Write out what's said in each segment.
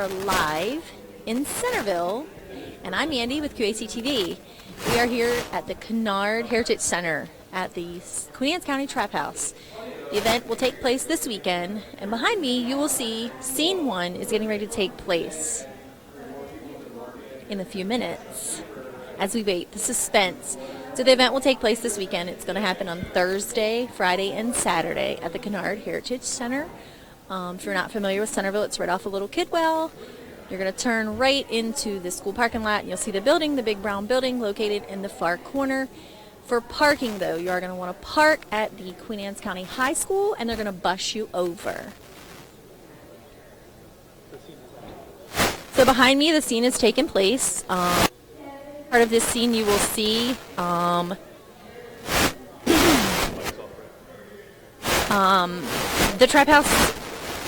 are live in Centerville, and I'm Andy with QACTV. We are here at the Kennard Heritage Center at the Queen Anne's County Trap House. The event will take place this weekend, and behind me you will see Scene 1 is getting ready to take place in a few minutes as we wait the suspense. So the event will take place this weekend. It's going to happen on Thursday, Friday, and Saturday at the Kennard Heritage Center. If you're not familiar with Centerville, it's right off of Little Kidwell. You're going to turn right into the school parking lot, and you'll see the building, the big brown building located in the far corner. For parking, though, you are going to want to park at the Queen Anne's County High School, and they're going to bus you over. So behind me, the scene is taking place. Part of this scene you will see the trap house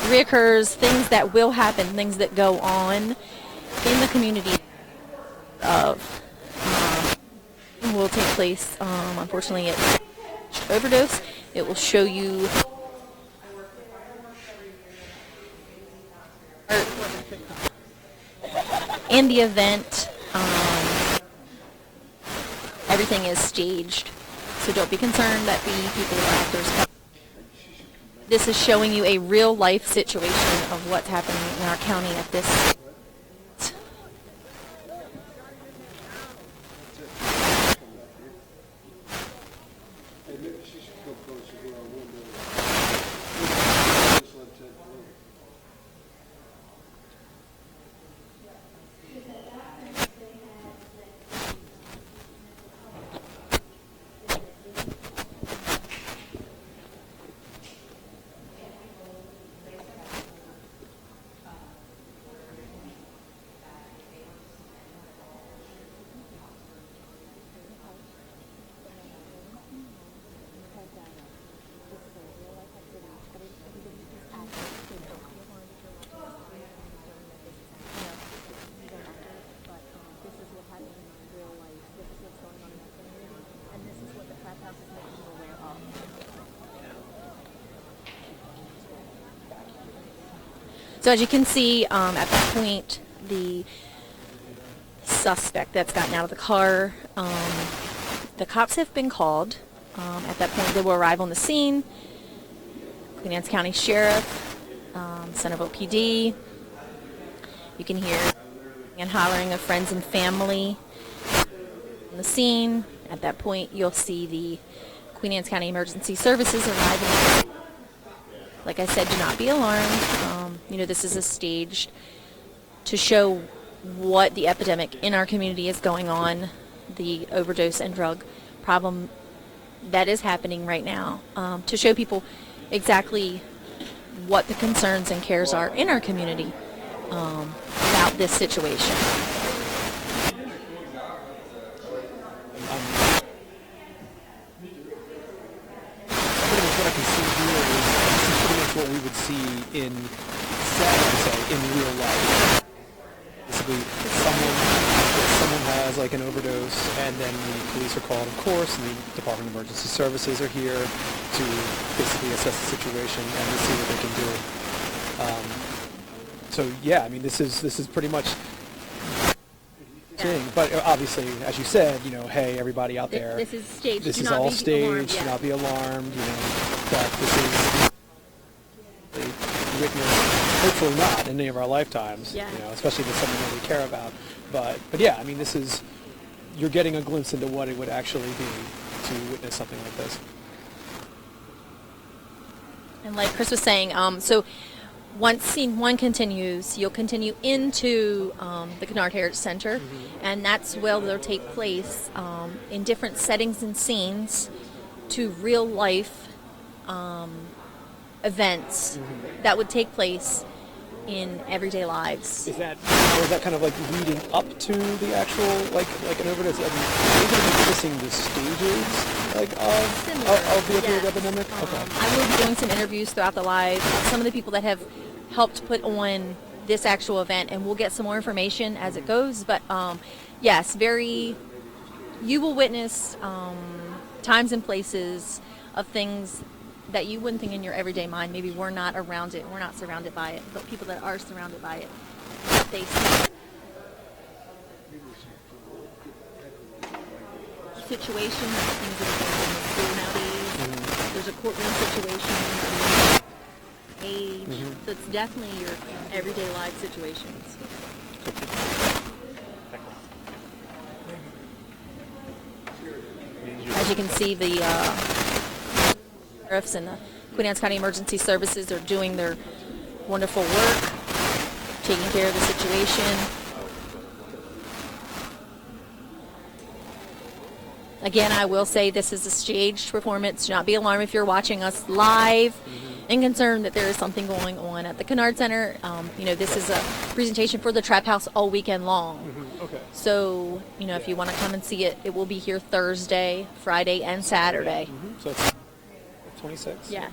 reoccurs, things that will happen, things that go on in the community of will take place. Unfortunately, it's overdose. It will show you in the event. Everything is staged, so don't be concerned that the people or actors come. This is showing you a real life situation of what's happening in our county at this. So as you can see, at that point, the suspect that's gotten out of the car, the cops have been called. At that point, they will arrive on the scene. Queen Anne's County Sheriff, Centerville PD. You can hear and hollering of friends and family on the scene. At that point, you'll see the Queen Anne's County Emergency Services arriving. Like I said, do not be alarmed. This is a staged to show what the epidemic in our community is going on, the overdose and drug problem that is happening right now, to show people exactly what the concerns and cares are in our community about this situation. What we would see in real life. Basically, someone has like an overdose, and then the police are called, of course, and the Department of Emergency Services are here to basically assess the situation and to see what they can do. So yeah, I mean, this is pretty much thing. But obviously, as you said, hey, everybody out there, this is staged. This is all staged. Do not be alarmed. But this is witness, hopefully not in any of our lifetimes, especially with someone that we care about. But yeah, I mean, you're getting a glimpse into what it would actually be to witness something like this. And like Chris was saying, so once Scene 1 continues, you'll continue into the Kennard Heritage Center, and that's where they'll take place in different settings and scenes to real life events that would take place in everyday lives. Is that kind of like leading up to the actual like an overdose? I mean, are you going to be witnessing the stages of the opioid epidemic? Okay. I will be doing some interviews throughout the live. Some of the people that have helped put on this actual event, and we'll get some more information as it goes. But yes, you will witness times and places of things that you wouldn't think in your everyday mind. Maybe we're not around it, we're not surrounded by it, but people that are surrounded by it they see situations, things that are going on in the school nowadays. There's a courtroom situation, age, so it's definitely your everyday life situations. As you can see, the sheriffs and the Queen Anne's County Emergency Services are doing their wonderful work, taking care of the situation. Again, I will say this is a staged performance. Do not be alarmed if you're watching us live and concerned that there is something going on at the Kennard Center. This is a presentation for the Trap House all weekend long. Okay. So, if you want to come and see it, it will be here Thursday, Friday, and Saturday. So it's 26? Yes.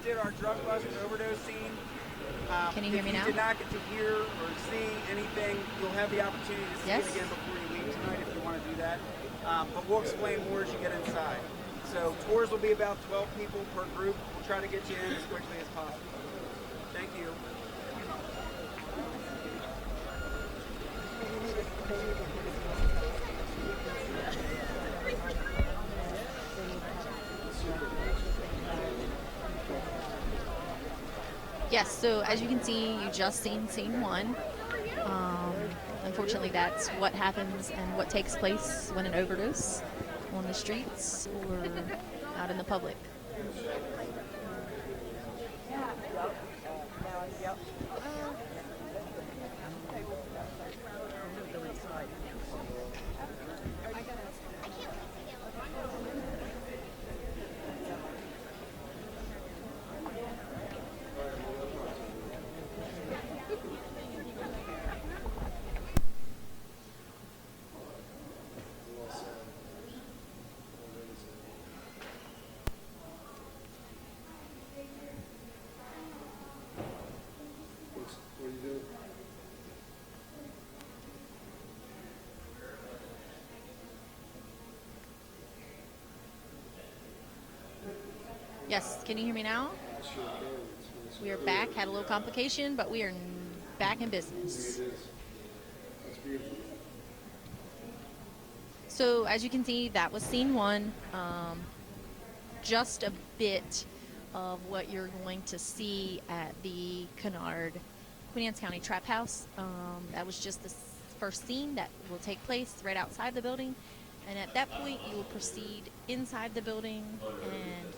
Did our drug bust and overdose scene. Can you hear me now? If you did not get to hear or see anything, you'll have the opportunity to see it again before you leave tonight if you want to do that. But we'll explain more as you get inside. So tours will be about 12 people per group. We'll try to get you in as quickly as possible. Thank you. Yes, so as you can see, you just seen scene one. Unfortunately, that's what happens and what takes place when an overdose on the streets or out in the public. Yes, can you hear me now? We are back. Had a little complication, but we are back in business. So as you can see, that was scene one. Just a bit of what you're going to see at the Kennard, Queen Anne's County Trap House. That was just the first scene that will take place right outside the building. And at that point, you will proceed inside the building and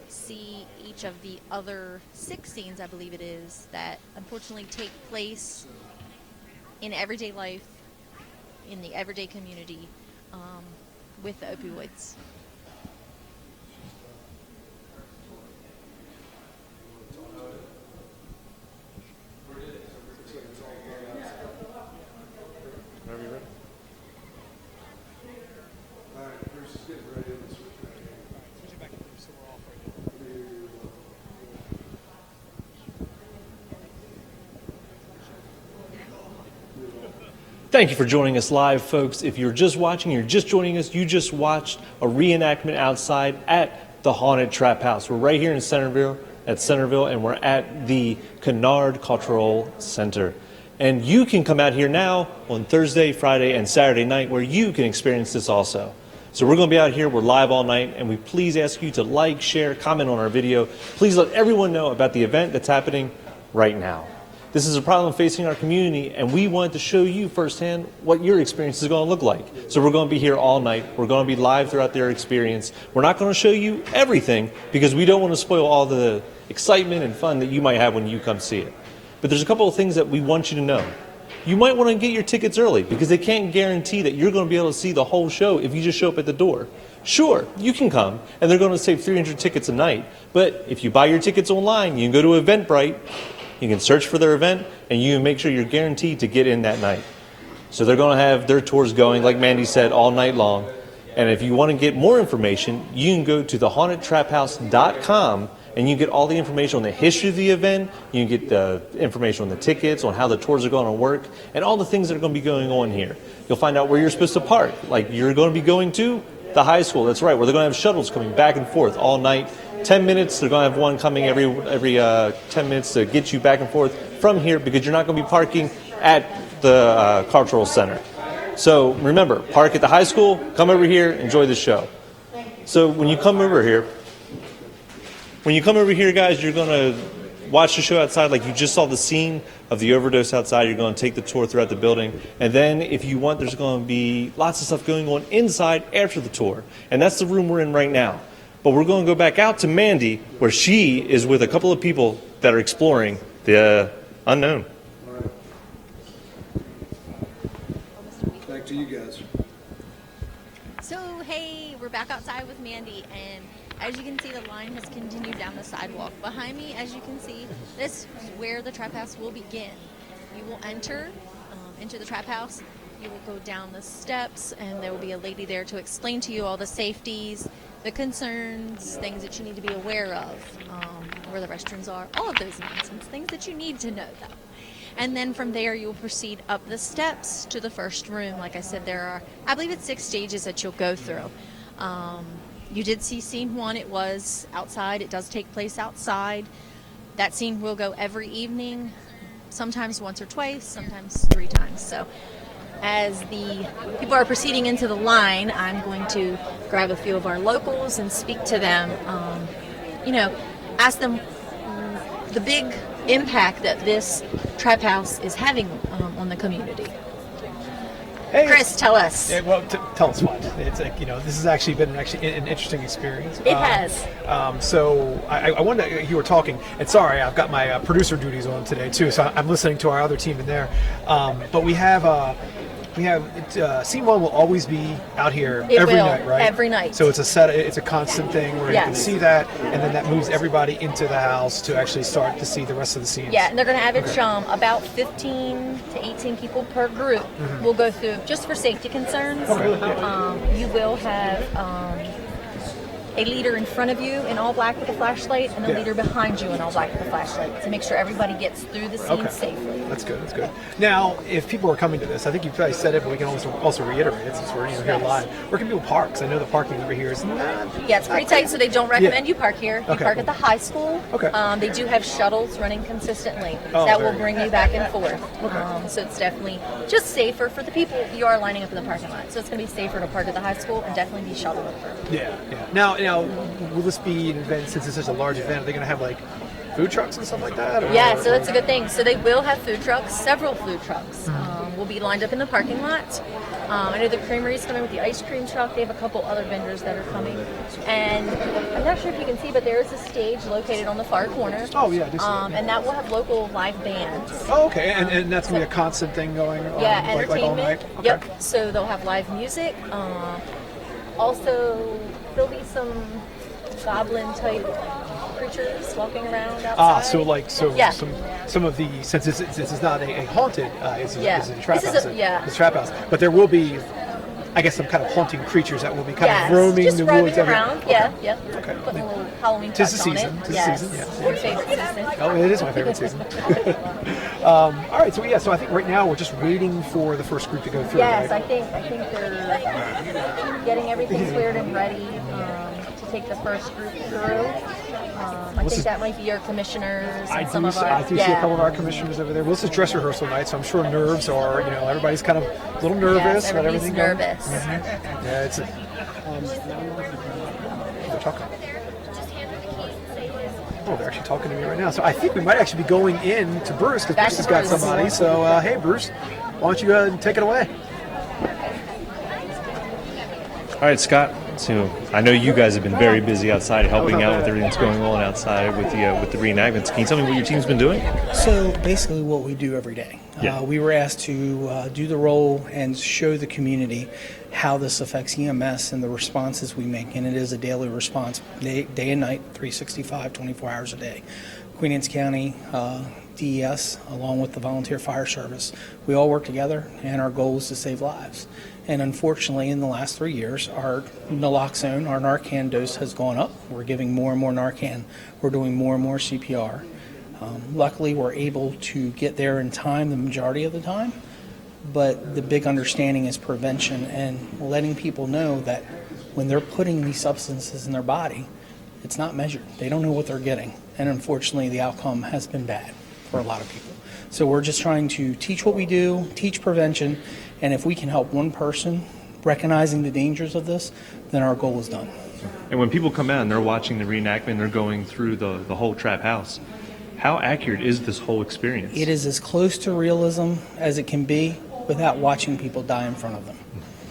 see each of the other 6 scenes, I believe it is, that unfortunately take place in everyday life, in the everyday community, with the opioids. Thank you for joining us live, folks. If you're just watching, you're just joining us, you just watched a reenactment outside at the Haunted Trap House. We're right here in Centerville, and we're at the Kennard Cultural Center. And you can come out here now on Thursday, Friday, and Saturday night where you can experience this also. So we're going to be out here, we're live all night, and we please ask you to like, share, comment on our video. Please let everyone know about the event that's happening right now. This is a problem facing our community, and we want to show you firsthand what your experience is going to look like. So we're going to be here all night. We're going to be live throughout their experience. We're not going to show you everything because we don't want to spoil all the excitement and fun that you might have when you come see it. But there's a couple of things that we want you to know. You might want to get your tickets early because they can't guarantee that you're going to be able to see the whole show if you just show up at the door. Sure, you can come, and they're going to save 300 tickets a night. But if you buy your tickets online, you can go to Eventbrite. You can search for their event, and you can make sure you're guaranteed to get in that night. So they're going to have their tours going, like Mandy said, all night long. And if you want to get more information, you can go to thehauntedtraphouse.com, and you can get all the information on the history of the event. You can get the information on the tickets, on how the tours are going to work, and all the things that are going to be going on here. You'll find out where you're supposed to park. Like you're going to be going to the high school, that's right, where they're going to have shuttles coming back and forth all night. 10 minutes, they're going to have one coming every 10 minutes to get you back and forth from here because you're not going to be parking at the cultural center. So remember, park at the high school, come over here, enjoy the show. So when you come over here, guys, you're going to watch the show outside like you just saw the scene of the overdose outside. You're going to take the tour throughout the building. And then if you want, there's going to be lots of stuff going on inside after the tour. And that's the room we're in right now. But we're going to go back out to Mandy, where she is with a couple of people that are exploring the unknown. All right. Back to you guys. So, hey, we're back outside with Mandy, and as you can see, the line has continued down the sidewalk. Behind me, as you can see, this is where the trap house will begin. You will enter into the trap house. You will go down the steps, and there will be a lady there to explain to you all the safeties, the concerns, things that you need to be aware of, where the restrooms are, all of those nonsense, things that you need to know, though. And then from there, you'll proceed up the steps to the first room. Like I said, there are, I believe it's 6 stages that you'll go through. You did see scene 1. It was outside. It does take place outside. That scene will go every evening, sometimes once or twice, sometimes 3 times. So as the people are proceeding into the line, I'm going to grab a few of our locals and speak to them, ask them the big impact that this trap house is having on the community. Hey, Chris, tell us. Yeah, well, tell us what. It's like, this has actually been an interesting experience. It has. So I wanted to, you were talking, and sorry, I've got my producer duties on today too, so I'm listening to our other team in there. But we have scene 1 will always be out here every night, right? Every night. So it's a constant thing where you can see that, and then that moves everybody into the house to actually start to see the rest of the scenes. Yeah, and they're going to average about 15 to 18 people per group. We'll go through, just for safety concerns. You will have a leader in front of you in all black with a flashlight, and a leader behind you in all black with a flashlight to make sure everybody gets through the scene safely. That's good. Now, if people are coming to this, I think you probably said it, but we can also reiterate it since we're here live. Where can people park? Because I know the parking over here is not. Yeah, it's pretty tight, so they don't recommend you park here. You park at the high school. Okay. They do have shuttles running consistently that will bring you back and forth. So it's definitely just safer for the people you are lining up in the parking lot. So it's going to be safer to park at the high school and definitely be shuttled over. Yeah. Now, now, will this be an event, since it's such a large event, are they going to have like food trucks and stuff like that? Or? Yeah, so that's a good thing. So they will have food trucks, several food trucks. Will be lined up in the parking lot. I know the Creamery's coming with the ice cream truck. They have a couple other vendors that are coming. And I'm not sure if you can see, but there is a stage located on the far corner. Oh, yeah, I do see that. And that will have local live bands. Oh, okay, and that's going to be a constant thing going on? Yeah, like all entertainment. night? Okay. Yep, so they'll have live music. Also, there'll be some goblin-type creatures walking around outside. So some of the, since this is not a haunted, it's a trap house. It's a trap house, but there will be, I guess, some kind of haunting creatures that will be kind of roaming just the roaming woods. around. Okay. Okay. Putting a little Halloween Tis touch the on season. it. Tis Yes. the season. Your favorite season. Oh, it is my favorite season. All right, so I think right now we're just waiting for the first group to go through. Yes, right? I think they're getting everything cleared and ready to take the first group through. I think that might be our commissioners and some of our... I do see a couple of our commissioners over there. Well, this is dress rehearsal night, so I'm sure nerves are, everybody's kind of a little nervous Yes, about everything going. nervous. Yeah, it's they're talking. Oh, they're actually talking to me right now. So I think we might actually be going in to Bruce, because Bruce has got somebody. So, hey, Bruce, why don't you take it away? All right, Scott. So I know you guys have been very busy outside helping out with everything that's going on outside with the reenactments. Can you tell me what your team's been doing? So basically what we do every day. Yeah. We were asked to do the role and show the community how this affects EMS and the responses we make, and it is a daily response, day and night, 365, 24 hours a day. Queen Anne's County, DES, along with the Volunteer Fire Service, we all work together, and our goal is to save lives. And unfortunately, in the last 3 years, our naloxone, our Narcan dose has gone up. We're giving more and more Narcan. We're doing more and more CPR. Luckily, we're able to get there in time the majority of the time. But the big understanding is prevention and letting people know that when they're putting these substances in their body, it's not measured. They don't know what they're getting. And unfortunately, the outcome has been bad for a lot of people. So we're just trying to teach what we do, teach prevention, and if we can help one person recognizing the dangers of this, then our goal is done. And when people come out and they're watching the reenactment, they're going through the whole trap house, how accurate is this whole experience? It is as close to realism as it can be without watching people die in front of them.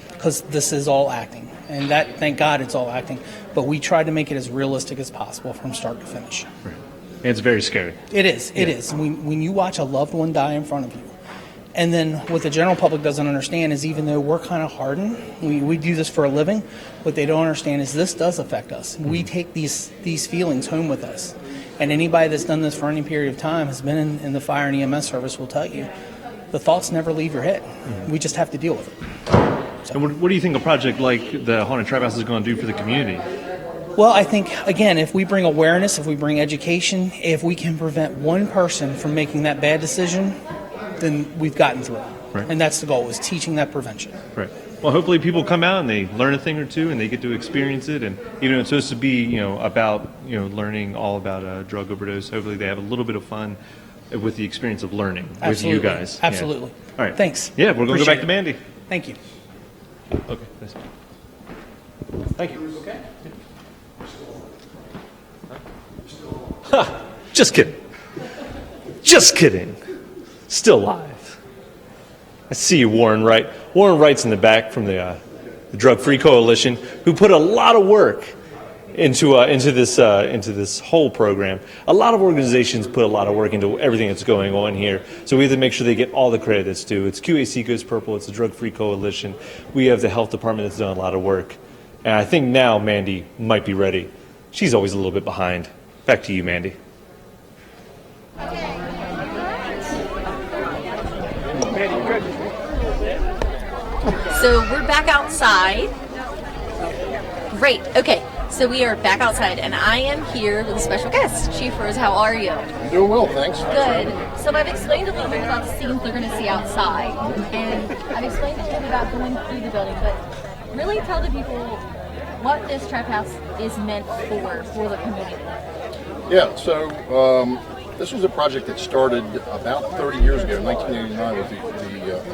Because this is all acting. And that, thank God it's all acting. But we try to make it as realistic as possible from start to finish. Right. And it's very scary. It is. It is. When you watch a loved one die in front of you, and then what the general public doesn't understand is even though we're kind of hardened, we do this for a living, what they don't understand is this does affect us. We take these feelings home with us. And anybody that's done this for any period of time has been in the fire and EMS service will tell you, the thoughts never leave your head. We just have to deal with it. So. And what do you think a project like the Haunted Trap House is going to do for the community? Well, I think, again, if we bring awareness, if we bring education, if we can prevent one person from making that bad decision, then we've gotten through it. Right. And that's the goal, is teaching that prevention. Right. Well, hopefully people come out and they learn a thing or two and they get to experience it. And, it's supposed to be, about, learning all about drug overdose. Hopefully they have a little bit of fun with the experience of learning with you guys. Absolutely. Yeah. All right. Thanks. Yeah, we're going to go back Appreciate to Mandy. it. Thank you. Okay. Nice. Thank you. Okay. Ha! Just kidding. Just kidding. Still live. I see you, Warren Wright. Warren Wright's in the back from the Drug Free Coalition, who put a lot of work into this whole program. A lot of organizations put a lot of work into everything that's going on here, so we have to make sure they get all the credit that's due. It's QAC Goes Purple. It's the Drug Free Coalition. We have the health department that's done a lot of work, and I think now Mandy might be ready. She's always a little bit behind. Back to you, Mandy. So we're back outside. Great. Okay. So we are back outside, and I am here with a special guest. Chief Rose, how are you? I'm doing well, thanks. Good. So I've explained a little bit about the scenes they're going to see outside, and I've explained a little bit about going through the building, but really tell the people what this trap house is meant for the community. Yeah, so this was a project that started about 30 years ago, 1989, with the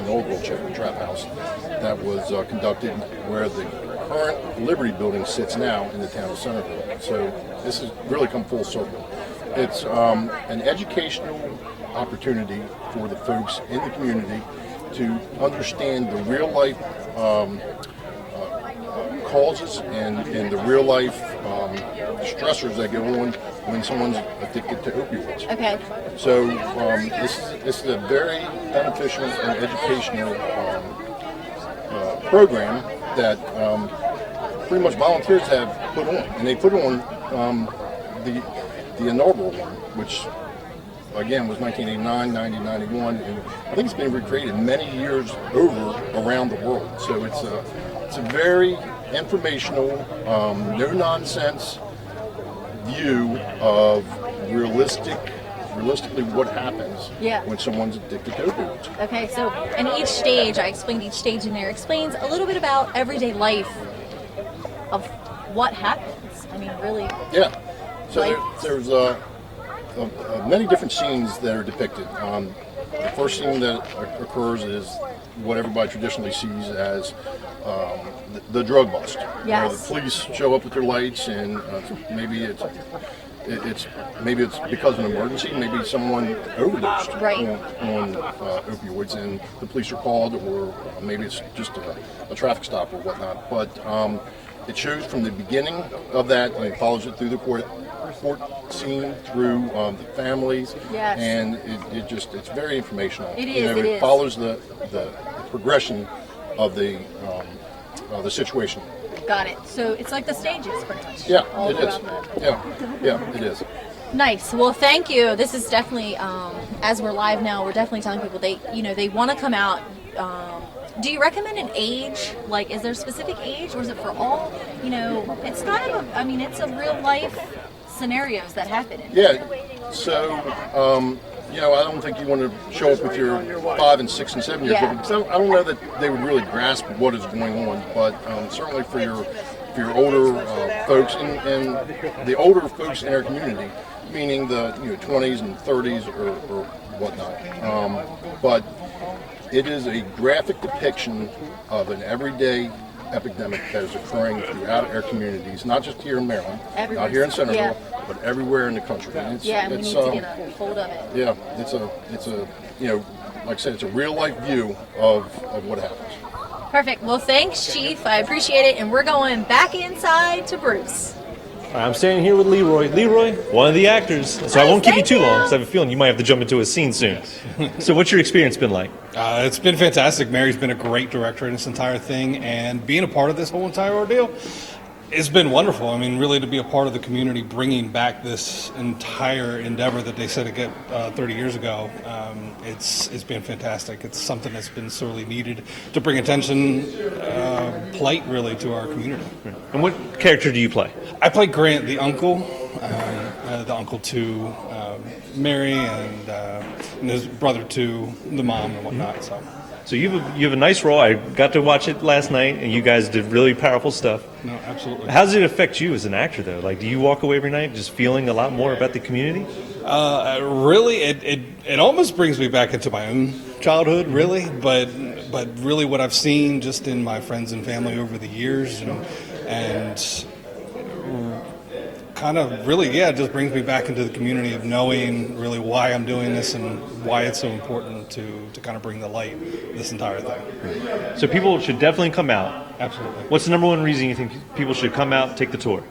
inaugural trap house that was conducted, where the current Liberty Building sits now in the town of Centerville. So this has really come full circle. It's an educational opportunity for the folks in the community to understand the real life causes and the real life stressors that go on when someone's addicted to opioids. Okay. So this is a very beneficial and educational program that pretty much volunteers have put on, and they put on the inaugural one, which again was 1989, 1991, and I think it's been recreated many years over around the world. So it's a very informational, no nonsense view of realistically what happens when someone's addicted to opioids. Okay, so and each stage, I explained each stage in there, explains a little bit about everyday life of what happens. I mean, really. Yeah. So there's many different scenes that are depicted. The first scene that occurs is what everybody traditionally sees as the drug bust. Yes. Where the police show up with their lights, and maybe it's because of an emergency. Maybe someone overdosed on opioids, and the police are called, or maybe it's just a traffic stop or whatnot. But it shows from the beginning of that, and it follows it through the court scene, through the families, and it's very informational. It is. It follows the progression of the situation. Got it. So it's like the stages, pretty much. Yeah, all it is. throughout Yeah, it is. Nice. Well, thank you. This is definitely, as we're live now, we're definitely telling people they want to come out. Do you recommend an age? Like, is there a specific age, or is it for all? It's kind of it's a real life scenarios that happen. Yeah. So, I don't think you want to show up with your 5 and 6 and 7 years old, because I don't know that they would really grasp what is going on. But certainly for your older folks and the older folks in our community, meaning the 20s and 30s or whatnot. But it is a graphic depiction of an everyday epidemic that is occurring throughout our communities, not just here in Maryland, not here in Centerville, but everywhere in the country. And we need to get a hold of it. Yeah, it's a like I said, it's a real life view of what happens. Perfect. Well, thanks, Chief. I appreciate it. And we're going back inside to Bruce. I'm standing here with Leroy. Leroy, one of the actors. So I won't keep you too long, because I have a feeling you might have to jump into a scene soon. So what's your experience been like? It's been fantastic. Mary's been a great director in this entire thing, and being a part of this whole entire ordeal, it's been wonderful. I mean, really to be a part of the community, bringing back this entire endeavor that they set to get 30 years ago, it's been fantastic. It's something that's been sorely needed to bring attention, plight really, to our community. And what character do you play? I play Grant, the uncle to Mary, and his brother to the mom and whatnot. So you have a nice role. I got to watch it last night, and you guys did really powerful stuff. No, absolutely. How does it affect you as an actor, though? Like, do you walk away every night just feeling a lot more about the community? Really, it almost brings me back into my own childhood, really. But really, what I've seen just in my friends and family over the years, and kind of really, it just brings me back into the community of knowing really why I'm doing this and why it's so important to kind of bring the light this entire thing. So people should definitely come out. Absolutely. What's the number one reason you think people should come out and take the tour?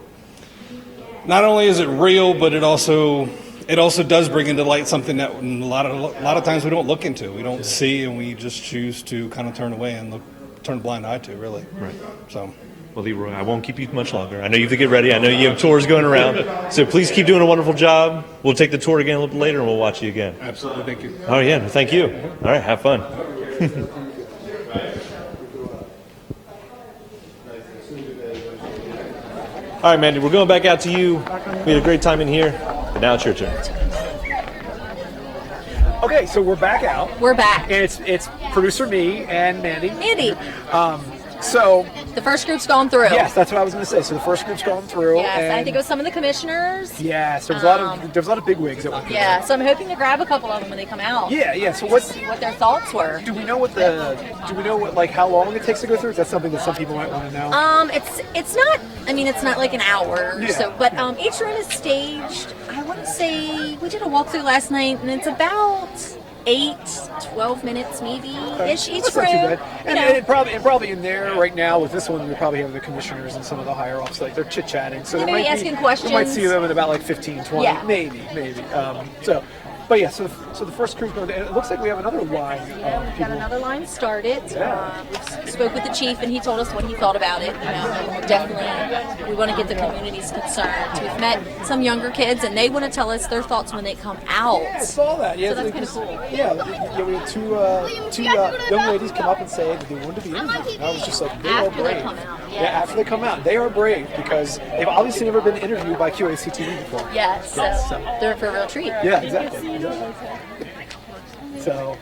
Not only is it real, but it also does bring into light something that a lot of times we don't look into, we don't see, and we just choose to kind of turn away and turn a blind eye to, really. Right. So. Well, Leroy, I won't keep you much longer. I know you have to get ready. I know you have tours going around. So please keep doing a wonderful job. We'll take the tour again a little bit later, and we'll watch you again. Absolutely. Thank you. Oh, yeah. Thank you. All right. Have fun. All right, Mandy, we're going back out to you. We had a great time in here, but now it's your turn. Okay, so we're back out. We're back. And it's producer me and Mandy. Mandy. So The first group's gone through. yes, that's what I was going to say. So the first group's gone through. Yes, and I think it was some of the commissioners. yes, there was a lot of big wigs that went through. Yeah, so I'm hoping to grab a couple of them when they come out. Yeah. So what their thoughts were. do we know what like how long it takes to go through? Is that something that some people might want to know? It's not. I mean, it's not like an hour or Yeah. so, but each room is staged. I want to say we did a walkthrough last night, and it's about 12 minutes maybe ish each That's room. not too bad. You know. And probably in there right now with this one, we probably have the commissioners and some of the higher ups, like they're chit chatting. So They may be asking We might questions. see them in about like 15, 20, Yeah. maybe. But yeah, so the first group, and it looks like we have another line. We've got People. another line started. Yeah. We spoke with the chief, and he told us what he thought about it. You know, definitely, we want to get the community's concerns. We've met some younger kids, and they want to tell us their thoughts when they come out. I saw that. Yeah, So that's like kinda this- cool. Yeah, we had two young ladies come up and say that they wanted to be interviewed. And I was just like, they are After they brave. come out, Yeah, yeah. after they come out, they are brave because they've obviously never been interviewed by QACTV before. Yes, so they're for a real treat. Yeah, exactly. So,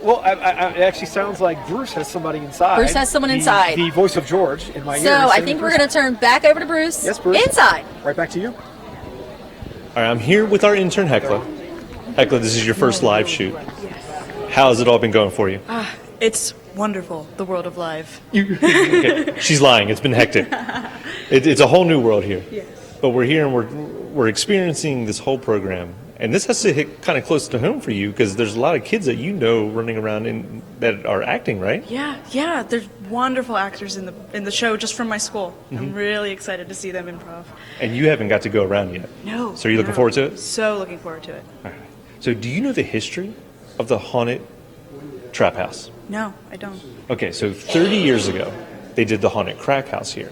it actually sounds like Bruce has somebody inside. Bruce has someone inside. The voice of George in my ear. So I saying, think we're "Bruce." going to turn back over to Bruce. Yes, Bruce. Inside. Right back to you. All right, I'm here with our intern Hecla. Hecla, this is your first live shoot. How has it all been going for you? It's wonderful, the world of live. Okay, she's lying. It's been hectic. It's a whole new world here. Yes. But we're here and we're experiencing this whole program. And this has to hit kind of close to home for you because there's a lot of kids that you know running around that are acting, right? Yeah, there's wonderful actors in the show just from my school. Mm-hmm. I'm really excited to see them improv. And you haven't got to go around yet. No. So are you looking forward to it? So looking forward to it. All right. So do you know the history of the haunted trap house? No, I don't. Okay, so 30 years ago, they did the haunted crack house here.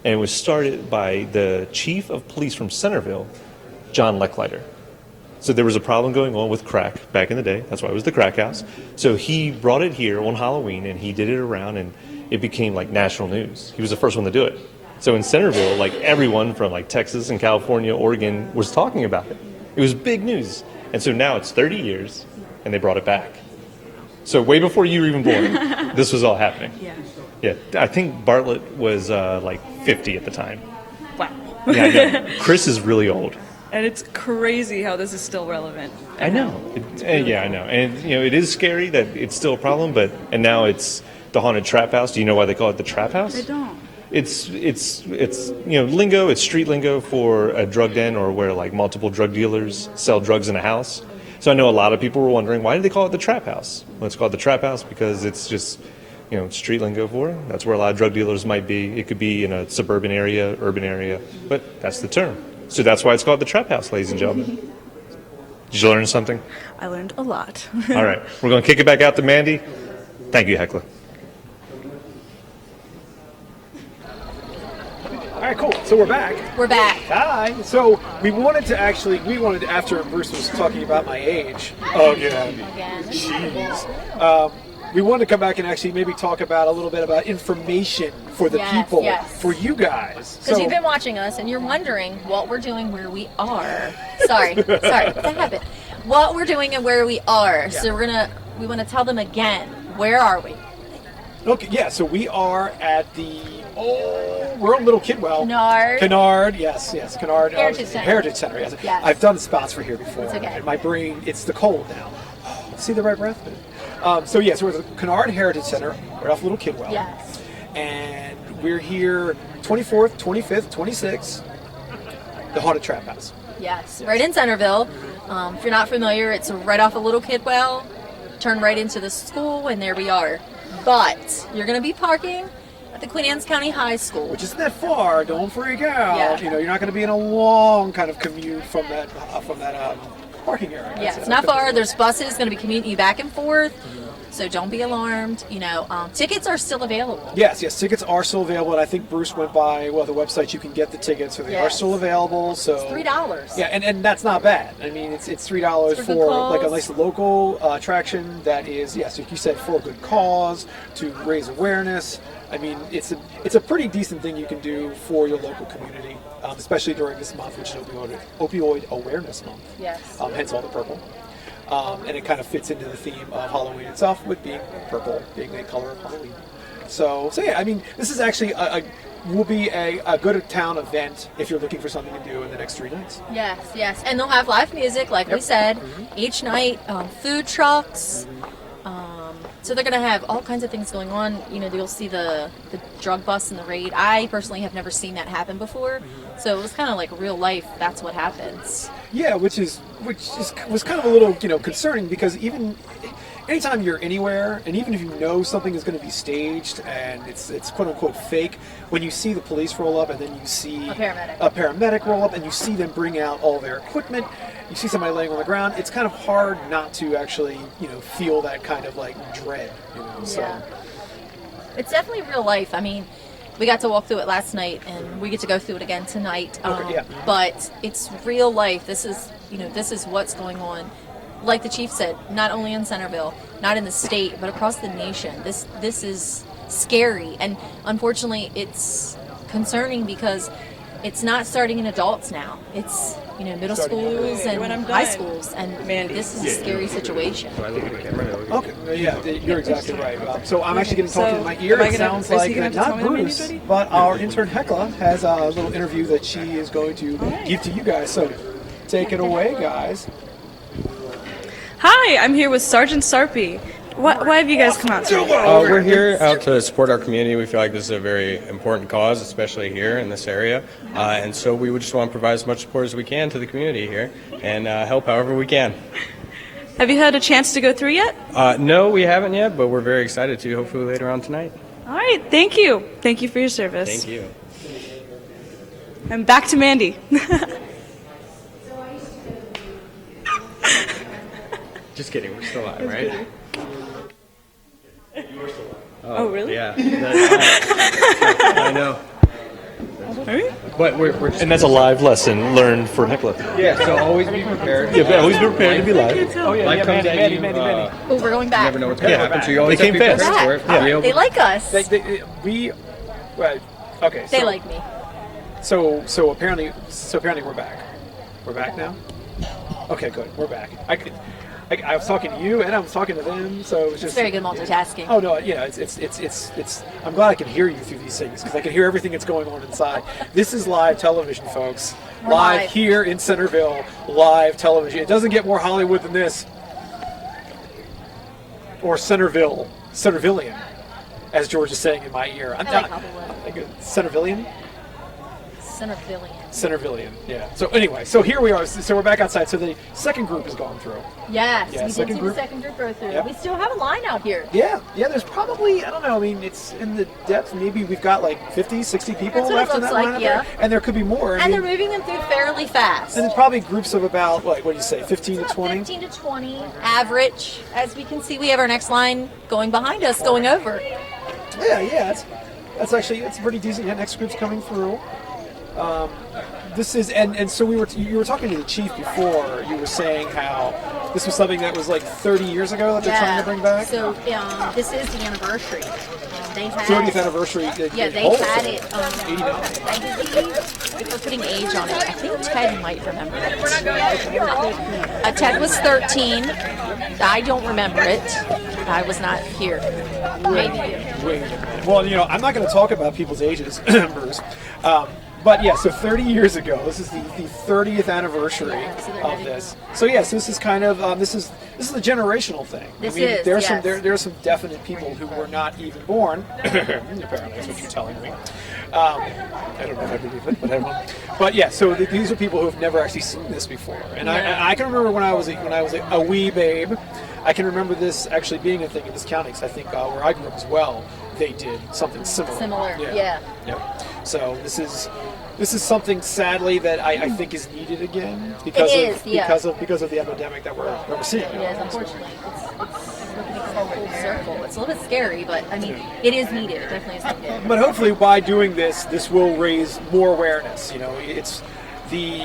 And it was started by the chief of police from Centerville, John Lecklider. So there was a problem going on with crack back in the day. That's why it was the crack house. So he brought it here on Halloween, and he did it around, and it became like national news. He was the first one to do it. So in Centerville, like everyone from like Texas and California, Oregon was talking about it. It was big news. And so now it's 30 years, and they brought it back. So way before you were even born, this was all happening. Yeah. Yeah, I think Bartlett was like 50 at the time. Wow. Yeah, I know. Chris is really old. And it's crazy how this is still relevant. I know. Yeah, I know. And you know, it is scary that it's still a problem. And now it's the haunted trap house. Do you know why they call it the trap house? I don't. It's lingo. It's street lingo for a drug den or where like multiple drug dealers sell drugs in a house. So I know a lot of people were wondering why did they call it the trap house? Well, it's called the trap house because it's just street lingo for it. That's where a lot of drug dealers might be. It could be in a suburban area, urban area, but that's the term. So that's why it's called the trap house, ladies and gentlemen. Did you learn something? I learned a lot. All right, we're going to kick it back out to Mandy. Thank you, Hecla. All right, cool. So we're back. We're back. Hi. So we wanted after Bruce was talking about my age. Again. Jeez. We wanted to come back and actually maybe talk about a little bit about information for the people, for you guys. Because you've been watching us and you're wondering what we're doing, where we are. Sorry, that happened. What we're doing and where we are. Yeah. So we want to tell them again. Where are we? Okay, yeah. So we are at we're on Little Kidwell. Kennard, yes, Kennard. Heritage Center, yes. I've done spots for here before. It's okay. And my brain, it's the cold now. See the right breath? So we're at the Kennard Heritage Center, right off Little Kidwell. Yes. And we're here 24th, 25th, 26th, the Haunted Trap House. Yes, right in Centerville. If you're not familiar, it's right off of Little Kidwell. Turn right into the school, and there we are. But you're going to be parking at the Queen Anne's County High School. Which isn't that far, don't freak out. Yeah. You're not going to be in a long kind of commute from that parking area. Yeah, it's not far. There's buses going to be commuting you back and forth. So don't be alarmed. Tickets are still available. Yes, tickets are still available, and I think Bruce went by the website. You can get the tickets, so they are still available. So it's $3. Yeah, and that's not bad. I mean, it's $3 for like a nice local attraction that is, yes, like you said, for a good cause to raise awareness. I mean, it's a pretty decent thing you can do for your local community, especially during this month, which is Opioid Awareness Month. Yes. Hence all the purple. And it kind of fits into the theme of Halloween itself with being purple, being the color of Halloween. So yeah, I mean, this is actually will be a good town event if you're looking for something to do in the next 3 nights. Yes, and they'll have live music, like we said, each night. Food trucks. So they're going to have all kinds of things going on. You know, you'll see the drug bust and the raid. I personally have never seen that happen before. So it was kind of like real life. That's what happens. Yeah, which was kind of a little, concerning, because anytime you're anywhere, and even if you know something is going to be staged and it's quote unquote fake, when you see the police roll up and then you see a paramedic roll up and you see them bring out all their equipment, you see somebody laying on the ground, it's kind of hard not to actually, feel that kind of like dread, So yeah. It's definitely real life. I mean, we got to walk through it last night, and we get to go through it again tonight. But it's real life. This is what's going on. Like the chief said, not only in Centerville, not in the state, but across the nation. This is scary, and unfortunately, it's concerning because it's not starting in adults now. It's middle schools and high schools, and this is a scary situation. Okay, yeah, you're exactly right. So I'm actually going to talk in my ear. It sounds like not Bruce, but our intern Hecla has a little interview that she is going to give to you guys. So take it away, guys. Hi, I'm here with Sergeant Sarpy. Why have you guys come out today? We're here out to support our community. We feel like this is a very important cause, especially here in this area. And so we would just want to provide as much support as we can to the community here and help however we can. Have you had a chance to go through yet? No, we haven't yet, but we're very excited to, hopefully later on tonight. All right, thank you. Thank you for your service. Thank you. And back to Mandy. Just kidding, we're still live, right? Oh, really? Yeah. I know. But And that's a live lesson learned for Nicola. yeah, so always be prepared. Yeah, but always be prepared to be live. Oh, yeah, life comes at you. Oh, we're going You back. never know what's going to happen, so you always They have to be came prepared fast. for it. Yeah. Be able- They like us. Okay. They like me. So apparently we're back. We're back now. Okay, good. We're back. I was talking to you and I was talking to them, so it was just It's very good multitasking. Oh no, it's. I'm glad I can hear you through these things because I can hear everything that's going on inside. This is live television, folks. We're Live live. here in Centerville, live television. It doesn't get more Hollywood than this, or Centervillian, as George is saying in my ear. I like Hollywood. Centervillian. Centervillian. Yeah. So anyway, so here we are. So we're back outside. So the second group has gone through. Yes, Yeah, we second did see group. the second group go through. Yep. We still have a line out here. Yeah. There's probably, I don't know, I mean, it's in the depth. Maybe we've got like 50, 60 people That's what it left in looks that like, line up yeah. there. And there could be more. And they're moving them through fairly fast. And there's probably groups of about, what do you say, 15 to About 20? 15 to 20 average. As we can see, we have our next line going behind us, going over. Yeah. That's actually, it's pretty decent. Yeah, next group's coming through. This is, and so you were talking to the chief before. You were saying how this was something that was like 30 years ago that they're trying to bring back. So this is the anniversary. They had 30th anniversary. Yeah, they had it. I believe if we're putting age on it, I think Ted might remember it. Ted was 13. I don't remember it. I was not here. Maybe you. Wait a minute. Well, I'm not going to talk about people's ages, Bruce. But yeah, so 30 years ago, this is the 30th anniversary of this. So yes, this is kind of this is a generational thing. This I mean, is, there's yes. there are some definite people who were not even born. Apparently, that's what you're telling me. I don't know if I believe it, but I won't. But yeah, so these are people who have never actually seen this before. And I can remember when I was a wee babe. I can remember this actually being a thing in this county because I think where I grew up as well, they did something similar. Yeah. So this is something sadly that I think is needed again because of the epidemic that we're seeing. It is, unfortunately. It's looking to go full circle. It's a little bit scary, but I mean, it is needed. It definitely is needed. But hopefully, by doing this will raise more awareness. It's the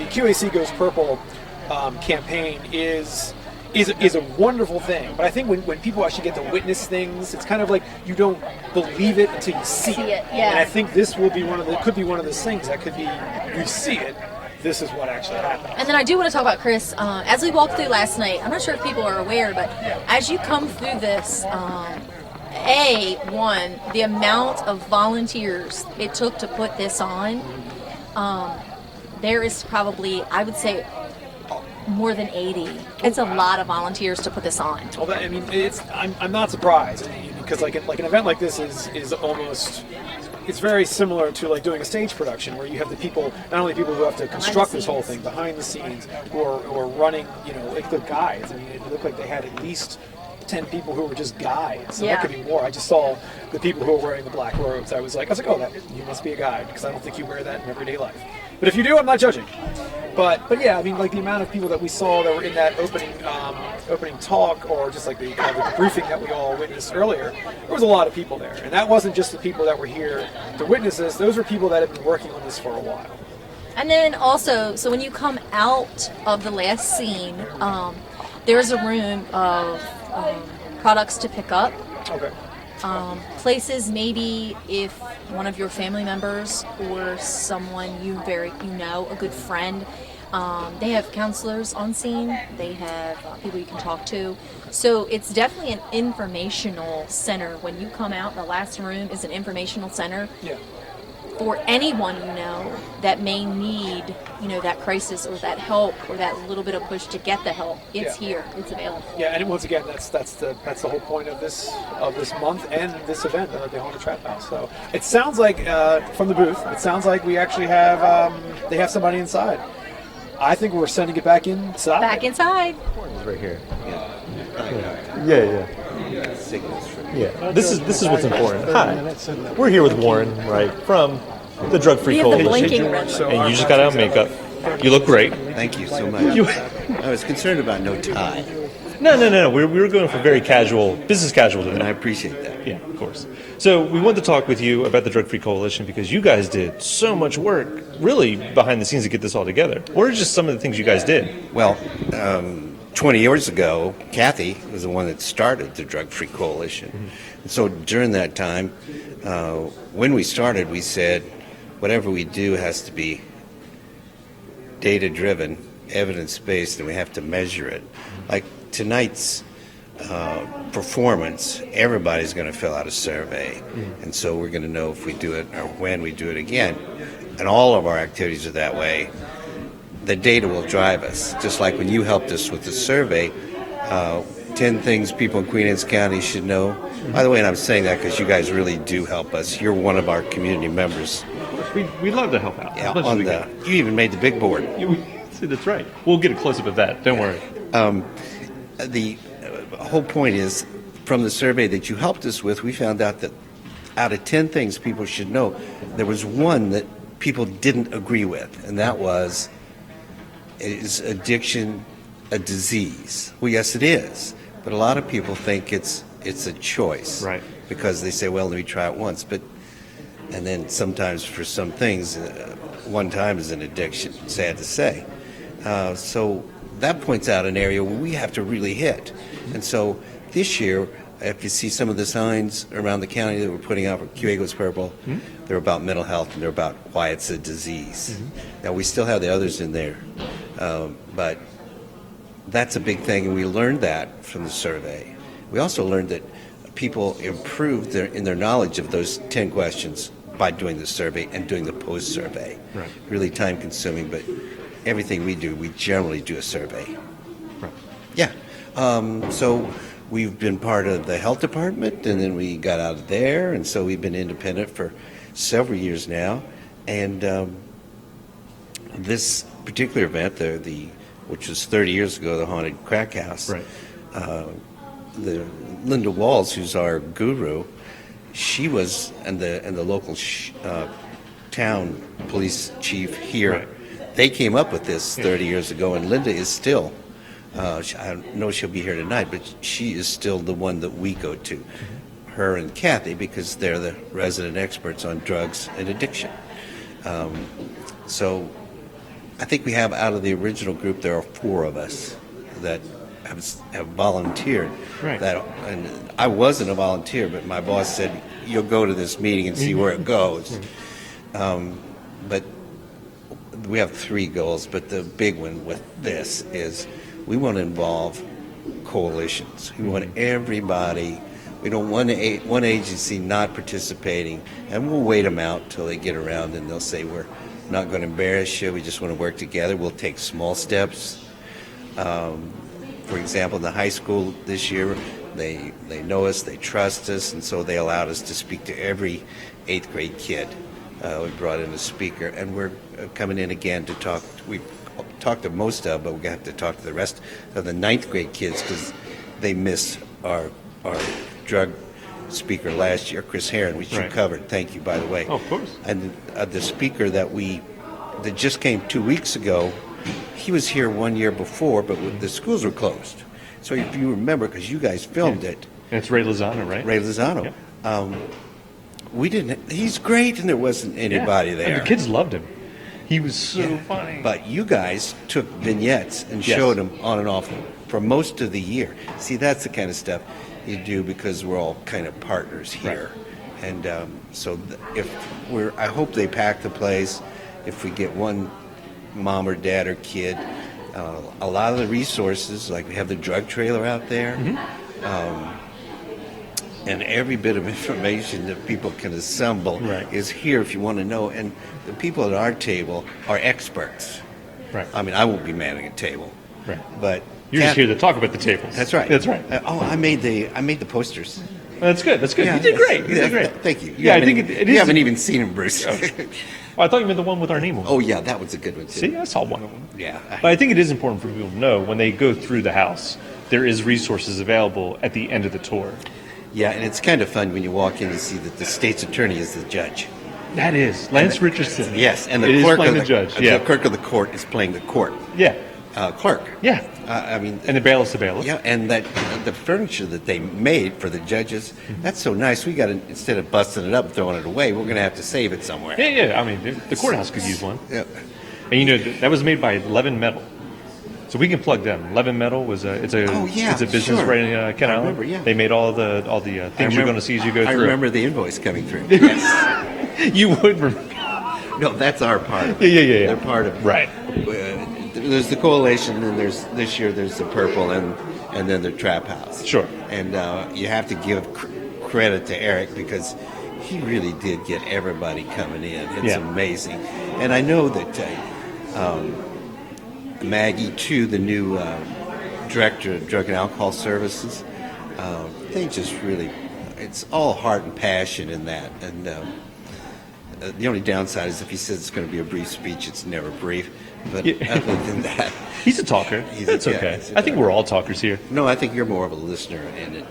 QAC Goes Purple campaign is a wonderful thing. But I think when people actually get to witness things, it's kind of like you don't believe it until you see it. Yeah. And I think this will be could be one of those things that could be, you see it, this is what actually happened. And then I do want to talk about Chris. As we walked through last night, I'm not sure if people are aware, but as you come through this, the amount of volunteers it took to put this on, there is probably, I would say, more than 80. It's a lot of volunteers to put this on. Well, I mean, I'm not surprised, because like an event like this is almost, it's very similar to like doing a stage production where you have the people, not only people who have to construct this whole thing behind the scenes, who are running, like the guides. I mean, it looked like they had at least 10 people who were just guides. So that could be more. I just saw the people who were wearing the black robes. I was like, oh, you must be a guide, because I don't think you wear that in everyday life. But if you do, I'm not judging. But yeah, I mean, like the amount of people that we saw that were in that opening talk, or just like the kind of the briefing that we all witnessed earlier, there was a lot of people there. And that wasn't just the people that were here to witness this. Those were people that have been working on this for a while. And then also, so when you come out of the last scene, there's a room of products to pick up. Okay. Places maybe if one of your family members or someone you know, a good friend, they have counselors on scene. They have people you can talk to. So it's definitely an informational center. When you come out, the last room is an informational center. Yeah. For anyone you know that may need, that crisis or that help or that little bit of push to get the help, it's here, it's available. Yeah, and once again, that's the whole point of this month and this event at the Haunted Trap House. So it sounds like from the booth, it sounds like we actually have they have somebody inside. I think we're sending it back inside. Back inside. It's right here. Yeah, this is what's important. Hi, we're here with Warren, right, from the Drug Free Coalition. Blinking red light. And you just got out of makeup. You look great. Thank you so much. I was concerned about no tie. No. We were going for very casual, business casual today. And I appreciate that. Yeah, of course. So we wanted to talk with you about the Drug Free Coalition because you guys did so much work, really, behind the scenes to get this all together. What are just some of the things you guys did? Well, 20 years ago, Kathy was the one that started the Drug Free Coalition. Mm-hmm. And so during that time, when we started, we said, whatever we do has to be data-driven, evidence-based, and we have to measure it. Like tonight's performance, everybody's going to fill out a survey. Mm-hmm. And so we're going to know if we do it or when we do it again. And all of our activities are that way. The data will drive us. Just like when you helped us with the survey, 10 things people in Queen Anne's County should know. By the way, and I'm saying that because you guys really do help us. You're one of our community members. We love to help out. Yeah, you even made the big board. That's right. We'll get a close-up of that. Don't worry. The whole point is, from the survey that you helped us with, we found out that out of 10 things people should know, there was one that people didn't agree with, and that was, is addiction a disease? Well, yes, it is. But a lot of people think it's a choice. Right. Because they say, well, let me try it once. And then sometimes for some things, one time is an addiction, sad to say. So that points out an area where we have to really hit. And so this year, if you see some of the signs around the county that we're putting out for QA Goes Purple, they're about mental health and they're about why it's a disease. Now, we still have the others in there, but that's a big thing, and we learned that from the survey. We also learned that people improved in their knowledge of those 10 questions by doing the survey and doing the post-survey. Right. Really time-consuming, but everything we do, we generally do a survey. Right. Yeah. So we've been part of the health department, and then we got out of there, and so we've been independent for several years now. And this particular event, which was 30 years ago, the Haunted Crack House, right. The Linda Walls, who's our guru, she was, and the local town police chief here, right. They came up with this 30 years ago, and Linda is still, I know she'll be here tonight, but she is still the one that we go to, her and Kathy, because they're the resident experts on drugs and addiction. So I think we have, out of the original group, there are 4 of us that have volunteered. Right. And I wasn't a volunteer, but my boss said, you'll go to this meeting and see where it goes. But we have 3 goals, but the big one with this is we want to involve coalitions. We want everybody We don't want one agency not participating, and we'll wait them out till they get around and they'll say, we're not going to embarrass you, we just want to work together. We'll take small steps. For example, in the high school this year, they know us, they trust us, and so they allowed us to speak to every 8th grade kid. We brought in a speaker, and we're coming in again to talk. We talked to most of, but we have to talk to the rest of the 9th grade kids because they missed our drug speaker last year, Chris Heron, which you covered. Thank you, by the way. Oh, of course. And the speaker that just came 2 weeks ago, he was here 1 year before, but the schools were closed. So if you remember, because you guys filmed it. And it's Ray Lozano, right? Ray Lozano. Yeah. He's great, and there wasn't anybody there. And the kids loved him. He was so funny. But you guys took vignettes and showed them on and off for most of the year. See, that's the kind of stuff you do because we're all kind of partners here. Right. And I hope they pack the place. If we get one mom or dad or kid, a lot of the resources, like we have the drug trailer out there, and every bit of information that people can assemble is here if you want to know. And the people at our table are experts. Right. I mean, I won't be manning a table. Right. But you're just here to talk about the tables. That's right. That's right. I made the posters. Well, that's good. That's good. Yeah, you did great. You did great. Thank you. I think it is. You haven't even seen them, Bruce. Oh, I thought you meant the one with our name on it. Oh, yeah, that was a good one, too. See, I saw one of them. Yeah. But I think it is important for people to know when they go through the house, there is resources available at the end of the tour. Yeah, and it's kind of fun when you walk in and see that the state's attorney is the judge. That is. Lance Richardson. Yes, and the clerk of the judge. Yeah. The clerk of the court is playing the court. Yeah. Clerk. Yeah. And the bailiff's the bailiff. Yeah, and that the furniture that they made for the judges, that's so nice. We got to, instead of busting it up and throwing it away, we're going to have to save it somewhere. Yeah. I mean, the courthouse could use one. Yeah. And that was made by Levin Metal. So we can plug them. Levin Metal was it's a business right in Kent Island. Remember, yeah. They made all the things you're going to see as you go through. I remember the invoice coming through. Yes. You would remember. No, that's our part of it. Yeah. They're part of it. Right. There's the coalition, and this year there's the purple, and then the trap house. Sure. And you have to give credit to Eric because he really did get everybody coming in. It's amazing. And I know that Maggie, too, the new director of Drug and Alcohol Services, they just really, it's all heart and passion in that. And the only downside is if he says it's going to be a brief speech, it's never brief. But other than that, he's a talker. That's okay. I think we're all talkers here. No, I think you're more of a listener and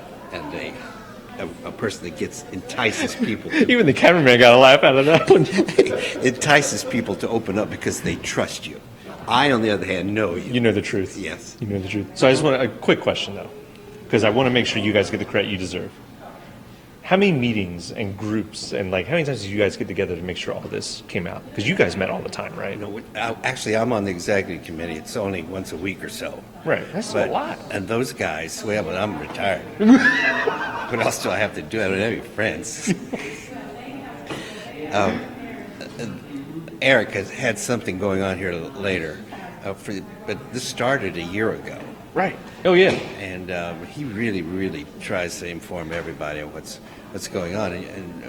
a person that entices people. Even the cameraman got a laugh out of that one. Entices people to open up because they trust you. I, on the other hand, know you. You know the truth. Yes. You know the truth. So I just want a quick question, though, because I want to make sure you guys get the credit you deserve. How many meetings and groups and how many times did you guys get together to make sure all this came out? Because you guys met all the time, right? No, actually, I'm on the executive committee. It's only once a week or so. Right. That's a lot. And those guys, well, but I'm retired. What else do I have to do? I don't have any friends. Eric has had something going on here later, but this started a year ago. Right. Oh, yeah. And he really, really tries to inform everybody of what's going on. And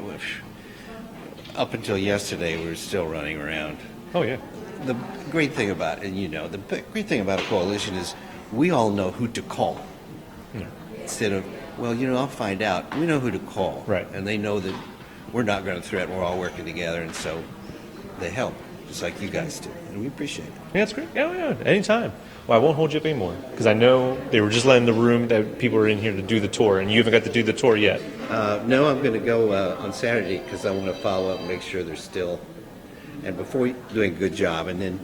up until yesterday, we were still running around. Oh, yeah. The great thing about it, and the great thing about a coalition is we all know who to call. Yeah. Instead of, I'll find out. We know who to call. Right. And they know that we're not going to threaten. We're all working together. And so they help, just like you guys do. And we appreciate it. Yeah, that's great. Yeah. Anytime. Well, I won't hold you up anymore because I know they were just letting the room that people are in here to do the tour, and you haven't got to do the tour yet. No, I'm going to go on Saturday because I want to follow up and make sure they're still. And before doing a good job, and then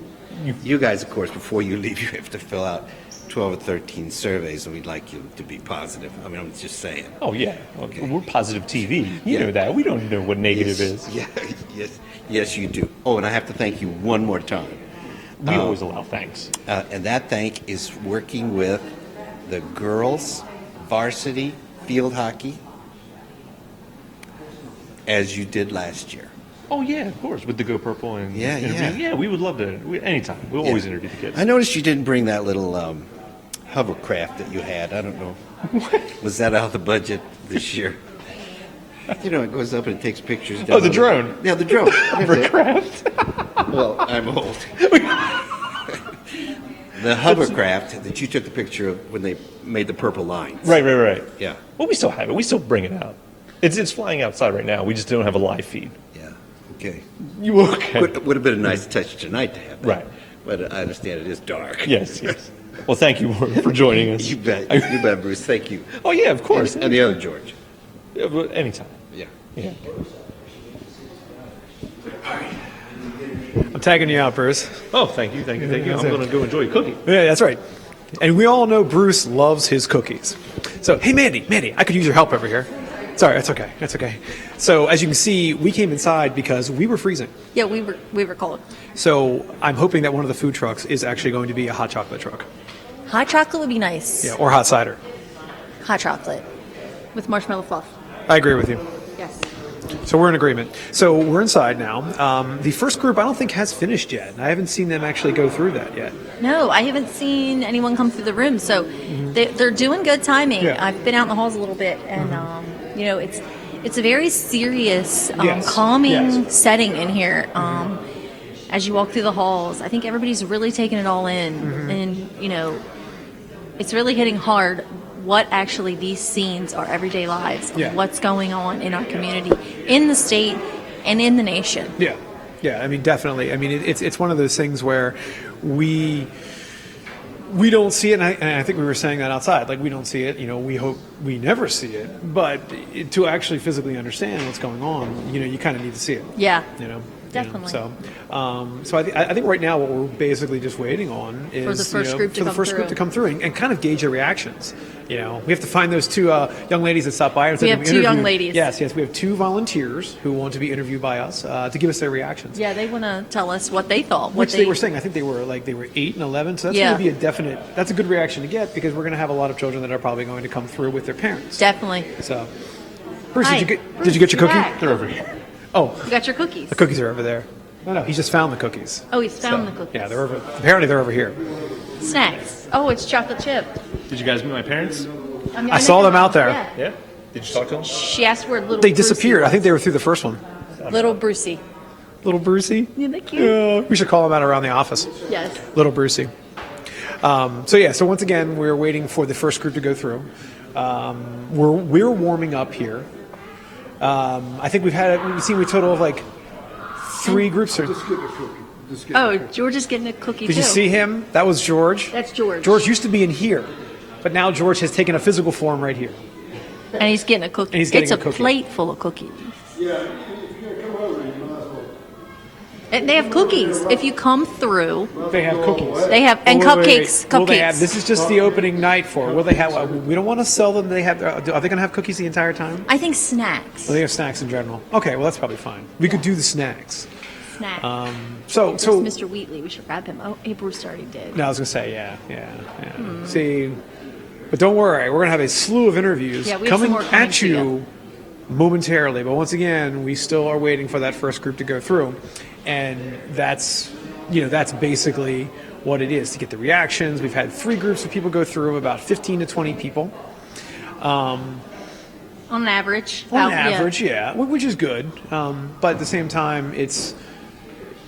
you guys, of course, before you leave, you have to fill out 12 or 13 surveys, and we'd like you to be positive. I mean, I'm just saying. Oh yeah, okay. We're positive TV. You know that. We don't know what negative is. Yeah, yes, you do. Oh, and I have to thank you one more time. We always allow thanks. And that thank is working with the girls' varsity field hockey as you did last year. Oh, yeah, of course, with the Go Purple and Yeah, we would love to. Anytime. We'll always interview the kids. I noticed you didn't bring that little hovercraft that you had. I don't know. Was that out of the budget this year? You know, it goes up and it takes pictures. Oh, the drone. Yeah, the drone. Hovercraft. Well, I'm old. The hovercraft that you took the picture of when they made the purple lines. Right. Yeah. Well, we still have it. We still bring it out. It's flying outside right now. We just don't have a live feed. Yeah. Okay. You okay? Would have been a nice touch tonight to have that. Right. But I understand it is dark. Yes. Well, thank you for joining us. You bet, Bruce. Thank you. Oh, yeah, of course. And the other George. Anytime. Yeah. I'm tagging you out, Bruce. Oh, thank you. I'm going to go enjoy a cookie. Yeah, that's right. And we all know Bruce loves his cookies. So, hey, Mandy, I could use your help over here. Sorry, that's okay. So, as you can see, we came inside because we were freezing. Yeah, we were cold. So, I'm hoping that one of the food trucks is actually going to be a hot chocolate truck. Hot chocolate would be nice. Yeah, or hot cider. Hot chocolate with marshmallow fluff. I agree with you. Yes. So we're in agreement. So we're inside now. The first group I don't think has finished yet. I haven't seen them actually go through that yet. No, I haven't seen anyone come through the room. So they're doing good timing. Yeah. I've been out in the halls a little bit, and you know, it's a very serious, Yes. calming setting in here. As you walk through the halls, I think everybody's really taking it all in, and you know, it's really hitting hard what actually these scenes are everyday lives, Yeah. what's going on in our community, in the state, and in the nation. Yeah. I mean, definitely. I mean, it's one of those things where we don't see it, and I think we were saying that outside. Like, we don't see it. You know, we hope we never see it. But to actually physically understand what's going on, you know, you kind of need to see it. Yeah. You know. Definitely. So I think right now what we're basically just waiting on is For the first group to come through and kind of gauge their reactions. You know, we have to find those two young ladies that stopped by. We have two young ladies. Yes, we have two volunteers who want to be interviewed by us to give us their reactions. Yeah, they want to tell us what they thought. Which they were saying. I think they were 8 and 11. So that's going to be that's a good reaction to get, because we're going to have a lot of children that are probably going to come through with their parents. Definitely. So, Bruce, Hi. did you get your cookie? Back. They're over here. Oh, You got your cookies. the cookies are over there. No, he just found the cookies. Oh, he's found So, the cookies. Yeah, apparently they're over here. Snacks. Oh, it's chocolate chip. Did you guys meet my parents? I saw them out there. Yeah. Yeah. Did you talk to them? She asked where little They Brucey disappeared. I was. think they were through the first one. Little Brucey. Little Brucey? Yeah, they're cute. Yeah, we should call him out around the office. Yes. Little Brucey. So once again, we're waiting for the first group to go through. We're warming up here. I think we've seen a total of like 3 groups. Oh, George is getting a cookie Did too. you see him? That was George. That's George. George used to be in here, but now George has taken a physical form right here. And he's getting a cookie. And he's getting it's a a cookie. plate full of cookies. Yeah, if you're gonna come over, you might as well. And they have cookies. If you come through, They have cookies. they have and Wait, wait, wait. cupcakes. Will they have, Cupcakes. this is just the opening night for. Will they have? We don't want to sell them. Are they going to have cookies the entire time? I think snacks. Well, they have snacks in general. Okay, well that's probably fine. We could do the snacks. Snacks. So There's Mr. Wheatley. We should grab him. Oh, hey, Bruce already did. no, I was gonna say yeah. See, but don't worry, we're gonna have a slew of interviews Yeah, we have some coming more coming at to you momentarily. But once again, we still are waiting for that first group to go through, and that's basically what it is to get the reactions. We've had 3 groups of people go through, about 15 to 20 people. On average. On average, yeah, which is good. But at the same time, it's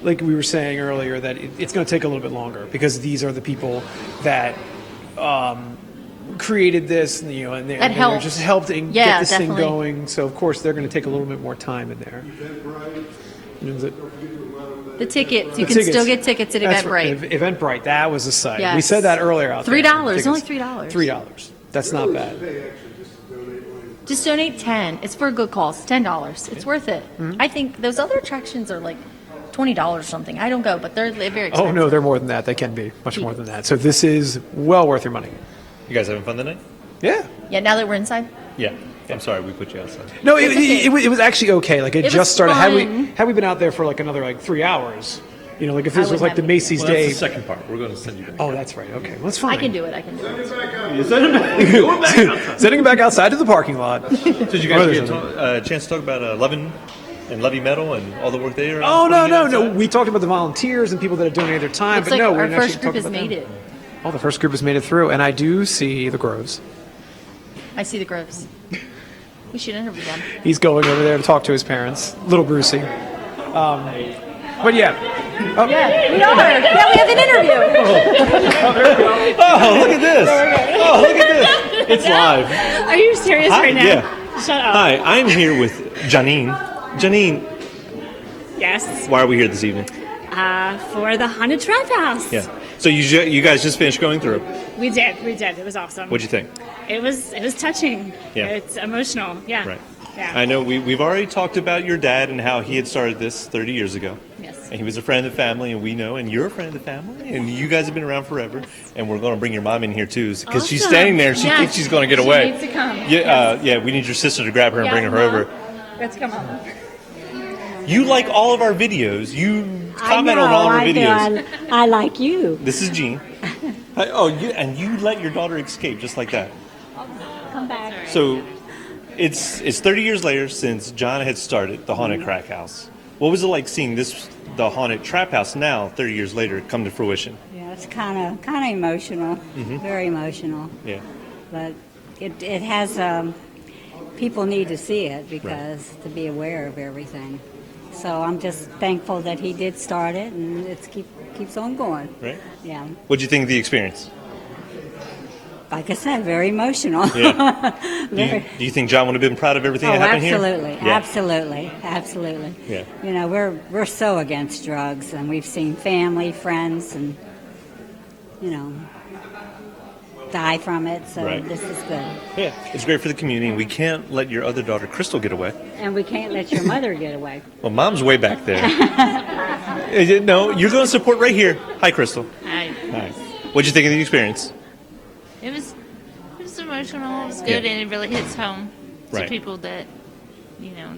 like we were saying earlier that it's going to take a little bit longer, because these are the people that created this, and they just helped and get this thing going. So of course they're going to take a little bit more time in there. The tickets. You can still get tickets at Eventbrite. Eventbrite, that was the site. Yes. We said that earlier out there. $3. Only $3. $3. That's not bad. Just donate 10. It's for a good cause. $10. It's worth it. I think those other attractions are like $20 or something. I don't go, but they're very expensive. Oh no, they're more than that. They can be much more than that. So this is well worth your money. You guys having fun tonight? Yeah. Yeah, now that we're inside. Yeah. I'm sorry we put you outside. No, It's okay. it was actually okay. Like it was just started. fun. Had we been out there for like another 3 hours, like if this was wouldn't like the have Macy's Well, that's day. the second part. We're going to send you back. Oh, that's right. Okay, well, that's fine. I can do it. You send him back. Go back outside. Sending him back outside to the parking lot. Did you guys get a chance to talk about Levin and Levy Metal and all the work they are? Oh no. We talked about the volunteers and people that have donated their time, It's but like no, we our didn't actually first group talk has about made them. it. Oh, the first group has made it through, and I do see the Groves. I see the Groves. We should interview them. He's going over there to talk to his parents. Little Brucey. But yeah. Oh. Yeah, we are. Yeah, we have an interview. Oh, look at this. Oh, look at this. It's live. Are you serious right now? Yeah. Shut up. Hi, I'm here with Janine. Janine, Yes. why are we here this evening? For the Haunted Trap House. Yeah. So you guys just finished going through. We did. It was awesome. What'd you think? It was touching. Yeah. It's emotional. Yeah. Right. Yeah. I know we've already talked about your dad and how he had started this 30 years ago. Yes. And he was a friend of the family, and we know, and you're a friend of the family, and you guys have been around forever. And we're going to bring your mom in here too, because she's Awesome. standing there. She Yeah. thinks she's going to get away. She needs to come. Yeah, we need your sister to grab her and Yeah, bring her Mom. over. Let's come on. You like all of our videos. You comment on all of our videos. I like you. This is Jean. You let your daughter escape just like that. Come back. So it's 30 years later since John had started the Haunted Crack House. What was it like seeing the Haunted Trap House now, 30 years later, come to fruition? Yeah, it's kind of emotional, very emotional. Yeah. But it has people need to see it because to be aware of everything. So I'm just thankful that he did start it, and it keeps on going. Right. Yeah. What'd you think of the experience? Like I said, very emotional. Yeah. Do you think John would have been proud of everything that happened absolutely, here? Yeah. absolutely. Yeah. You know, we're so against drugs, and we've seen family, friends, and die from it. So Right. this is good. Yeah. It's great for the community, and we can't let your other daughter, Crystal, get away. And we can't let your mother get away. Well, Mom's way back there. No, you're going to support right here. Hi, Crystal. Hi. Hi. What'd you think of the experience? It was emotional. It was good, Yeah. and it really hits home to Right. people that,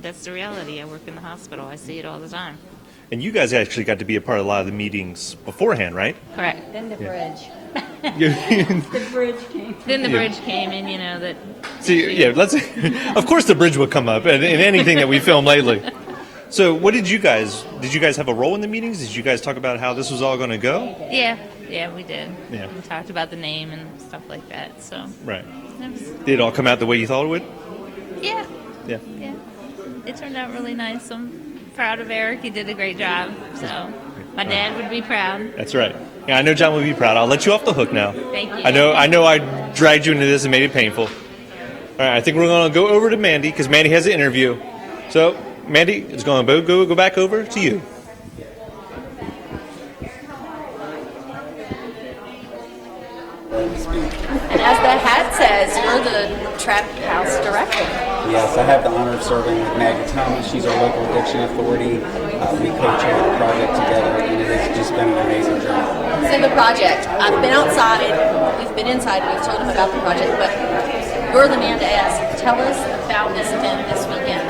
that's the reality. I work in the hospital. I see it all the time. And you guys actually got to be a part of a lot of the meetings beforehand, right? Correct. Then the bridge. Yeah. The bridge came. Then the Yeah. bridge came, and that. See, yeah, let's. Of course, the bridge will come up in anything that we film lately. So, what did you guys have a role in the meetings? Did you guys talk about how this was all going to go? Yeah, we did. Yeah. We talked about the name and stuff like that. So. Right. It was, Did it all come out the way you thought it would? yeah. Yeah. Yeah. It turned out really nice. I'm proud of Eric. He did a great job. So, my dad would be proud. That's right. Yeah, I know John would be proud. I'll let you off the hook now. Thank you. I know I dragged you into this and made it painful. All right, I think we're going to go over to Mandy because Mandy has an interview. So, Mandy, it's going to go back over to you. And as the hat says, you're the Trap House director. Yes, I have the honor of serving with Maggie Thomas. She's our local addiction authority. We co-chair the project together, and it has just been an amazing journey. So the project, I've been outside, we've been inside, we've told them about the project, but you're the man to ask. Tell us about this event this weekend.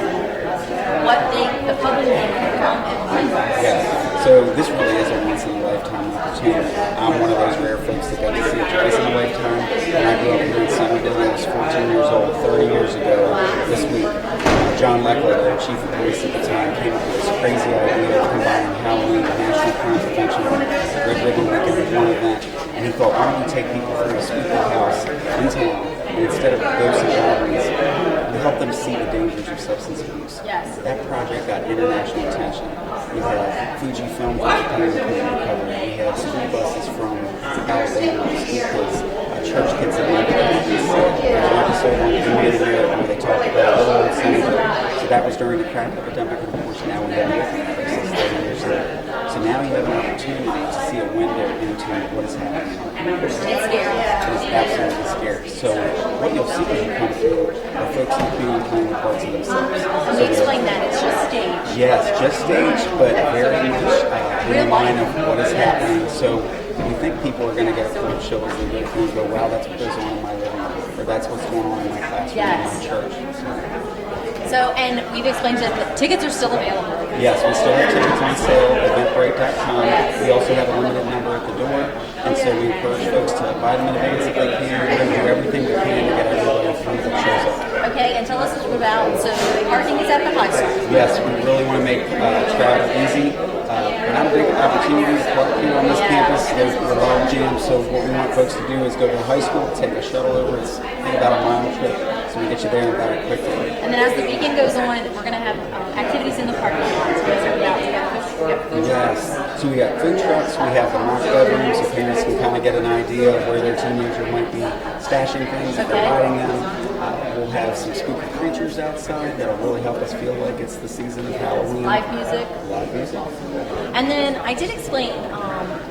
The public can come and find us. Yes, so this really is a once-in-a-lifetime opportunity. I'm one of those rare folks that got to see it twice in a lifetime. And I grew up here in Centerville. I was 14 years old 30 years ago this week. John Leckler, the chief of police at the time, came up with this crazy idea of combining Halloween, National Crime Prevention, Red Ribbon Weekend with one event. And he thought, why don't we take people through a spooky house in town, and instead of ghosts and goblins, we help them see the dangers of substance abuse. Yes. That project got international attention. We had Fuji Film from Japan covered it. We had school buses from Alabama, school kids, church kids that wanted to come and see it. There's an episode on Humanity where they talked about little old Centerville. So that was during the crack epidemic, and of course now we have the opiate crisis 30 years later. So now you have an opportunity to see a window into what is happening. It's scary. It is absolutely scary. So what you'll see as you come through are folks in the community playing the parts of themselves. Can you explain that? It's just staged. Yes, just staged, but very much in the line of what is happening. So we think people are going to get a cool show as they go through and go, wow, that's what goes on in my living room, or that's what's going on in my classroom, in my church. So, and we've explained that the tickets are still available. Yes, we still have tickets on sale at eventbrite.com. We also have a limited number at the door, and so we encourage folks to buy them in advance if they can. We're going to do everything we can to get everybody free that shows up. Okay, and tell us about, so the parking is at the high school. Yes, we really want to make travel easy. We're not a big opportunity to park here on this campus. They're large jammed, so what we want folks to do is go to the high school, take a shuttle over. It's about a mile trip, so we get you there and back quickly. And then as the weekend goes on, we're going to have activities in the parking lot. So you guys will be out together. Yes. So we got food trucks, we have the mock bedrooms, so parents can kind of get an idea of where their teenager might be stashing things if they're hiding them. We'll have some spooky creatures outside that'll really help us feel like it's the season of Halloween. Live music. Live music. And then I did explain,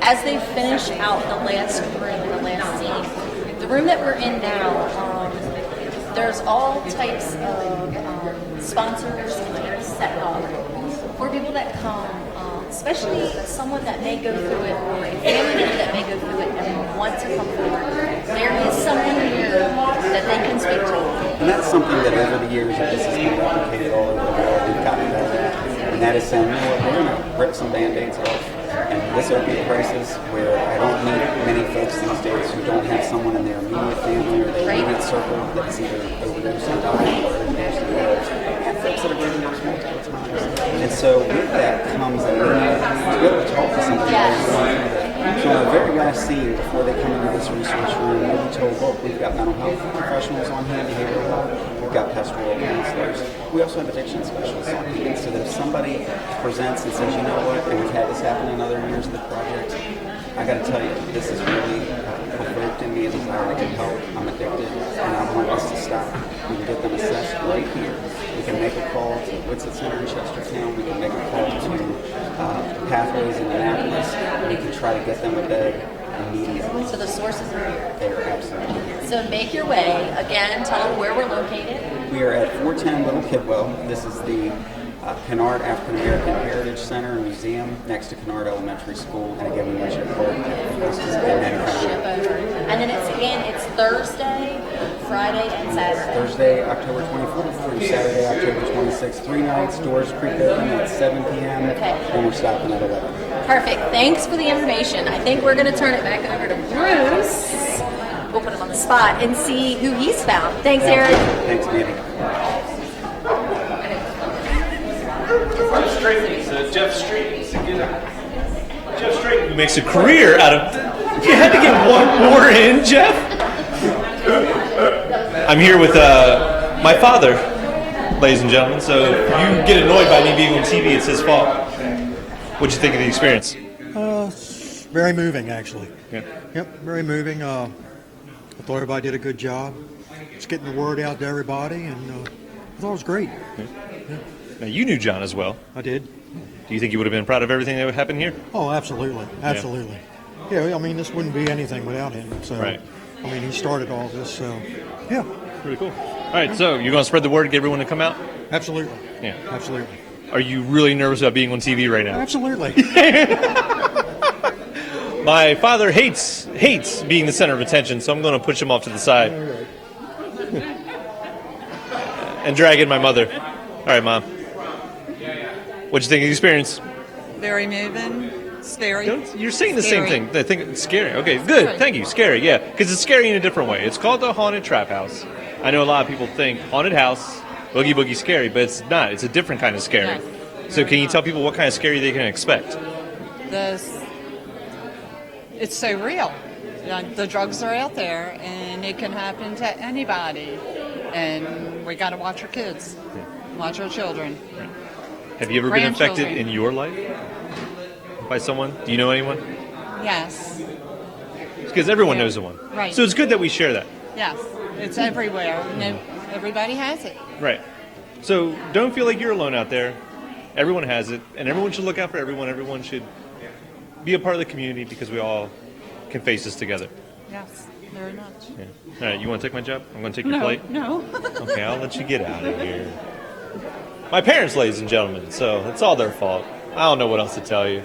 as they finish out the last room, the last scene, the room that we're in now, there's all types of sponsors and set up for people that come, especially someone that may go through it or a family member that may go through it and want to come forward. There is someone here that they can speak to. And that's something that over the years, this has been replicated all over the world. We've gotten better at. And that is saying, you know what, we're going to rip some Band-Aids off. And this opiate crisis, where I don't meet many folks these days who don't have someone in their immediate family or their immediate circle that's either overdosed and died or overdosed and lived. I have folks that have overdosed multiple times. And so with that comes a need to be able to talk to somebody who's going through that. So in the very last scene, before they come into this research room, we'll be told, look, we've got mental health professionals on hand, behavioral health, we've got pastoral counselors. We also have addiction specialists on hand, so that if somebody presents and says, you know what, and we've had this happen in other years of the project, I got to tell you, this is really provoked in me a desire to get help. I'm addicted, and I want this to stop. We can get them assessed right here. We can make a call to Woodsett Center in Chestertown. We can make a call to Pathways in Annapolis. We can try to get them a bed immediately. So the sources are here. They are absolutely here. So make your way. Again, tell them where we're located. We are at 410 Little Kidwell. This is the Kennard African American Heritage Center and Museum next to Kennard Elementary School. And again, we want you to call And then it's Thursday, Friday, and Saturday. Thursday, October 24th through Saturday, October 26th. 3 nights, doors pre-open at 7 p.m. Okay. And we're stopping at 11. Perfect. Thanks for the information. I think we're going to turn it back over to Bruce. We'll put him on the spot and see who he's found. Thanks, Eric. Thanks, Mandy. Jeff Straight. Jeff Straight, who makes a career out of. You had to get one more in, Jeff. I'm here with my father, ladies and gentlemen. So if you get annoyed by me being on TV, it's his fault. What'd you think of the experience? Very moving, actually. Yeah. Yep, very moving. I thought everybody did a good job. Just getting the word out to everybody, and I thought it was great. Yeah. Yeah. Now, you knew John as well. I did. Do you think you would have been proud of everything that would happen here? Oh, absolutely. Absolutely. Yeah, I mean, this wouldn't be anything without him. So, right. I mean, he started all this, so, yeah. Pretty cool. All right, so you're going to spread the word, get everyone to come out? Absolutely. Yeah. Absolutely. Are you really nervous about being on TV right now? Absolutely. My father hates being the center of attention, so I'm going to push him off to the side. And drag in my mother. All right, Mom. What'd you think of the experience? Very moving, scary. You're saying the same thing. I think it's scary. Okay, good. Thank you. Scary, yeah. Because it's scary in a different way. It's called the Haunted Trap House. I know a lot of people think haunted house, boogie boogie scary, but it's not. It's a different kind of scary. Yes. So can you tell people what kind of scary they can expect? It's so real. The drugs are out there, and it can happen to anybody. And we got to watch our kids, watch our children. Have you ever been infected in your life by someone? Do you know anyone? Yes. Because everyone knows someone. Right. So it's good that we share that. Yes. It's everywhere. No, everybody has it. Right. So don't feel like you're alone out there. Everyone has it, and everyone should look out for everyone. Everyone should be a part of the community because we all can face this together. Yes, very much. Yeah. All right, you want to take my job? I'm going to take your plate? No. Okay, I'll let you get out of here. My parents, ladies and gentlemen, so it's all their fault. I don't know what else to tell you.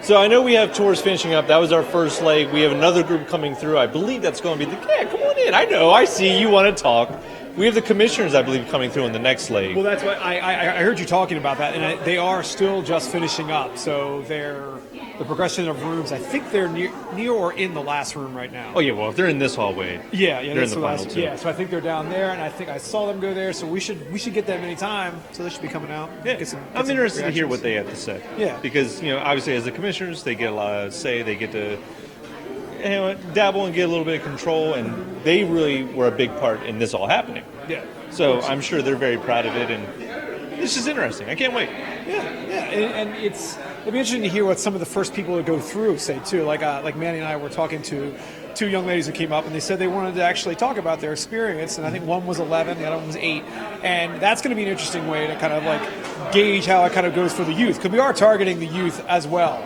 So I know we have tours finishing up. That was our first leg. We have another group coming through. I believe that's going to be yeah, come on in. I know. I see you want to talk. We have the commissioners, I believe, coming through in the next leg. Well, that's what I heard you talking about that, and they are still just finishing up. So the progression of rooms, I think they're near or in the last room right now. Oh yeah, well if they're in this hallway, they're in the final two. Yeah, so I think they're down there, and I think I saw them go there. So we should get them anytime. So they should be coming out. Yeah, I'm interested to hear what they have to say. Yeah, because obviously as the commissioners, they get a lot of say. They get to dabble and get a little bit of control, and they really were a big part in this all happening. Yeah. So I'm sure they're very proud of it, and this is interesting. I can't wait. Yeah, and it'd be interesting to hear what some of the first people to go through say too. Like Manny and I were talking to two young ladies who came up, and they said they wanted to actually talk about their experience. And I think one was 11, the other one was 8, and that's going to be an interesting way to kind of like gauge how it kind of goes for the youth, because we are targeting the youth as well.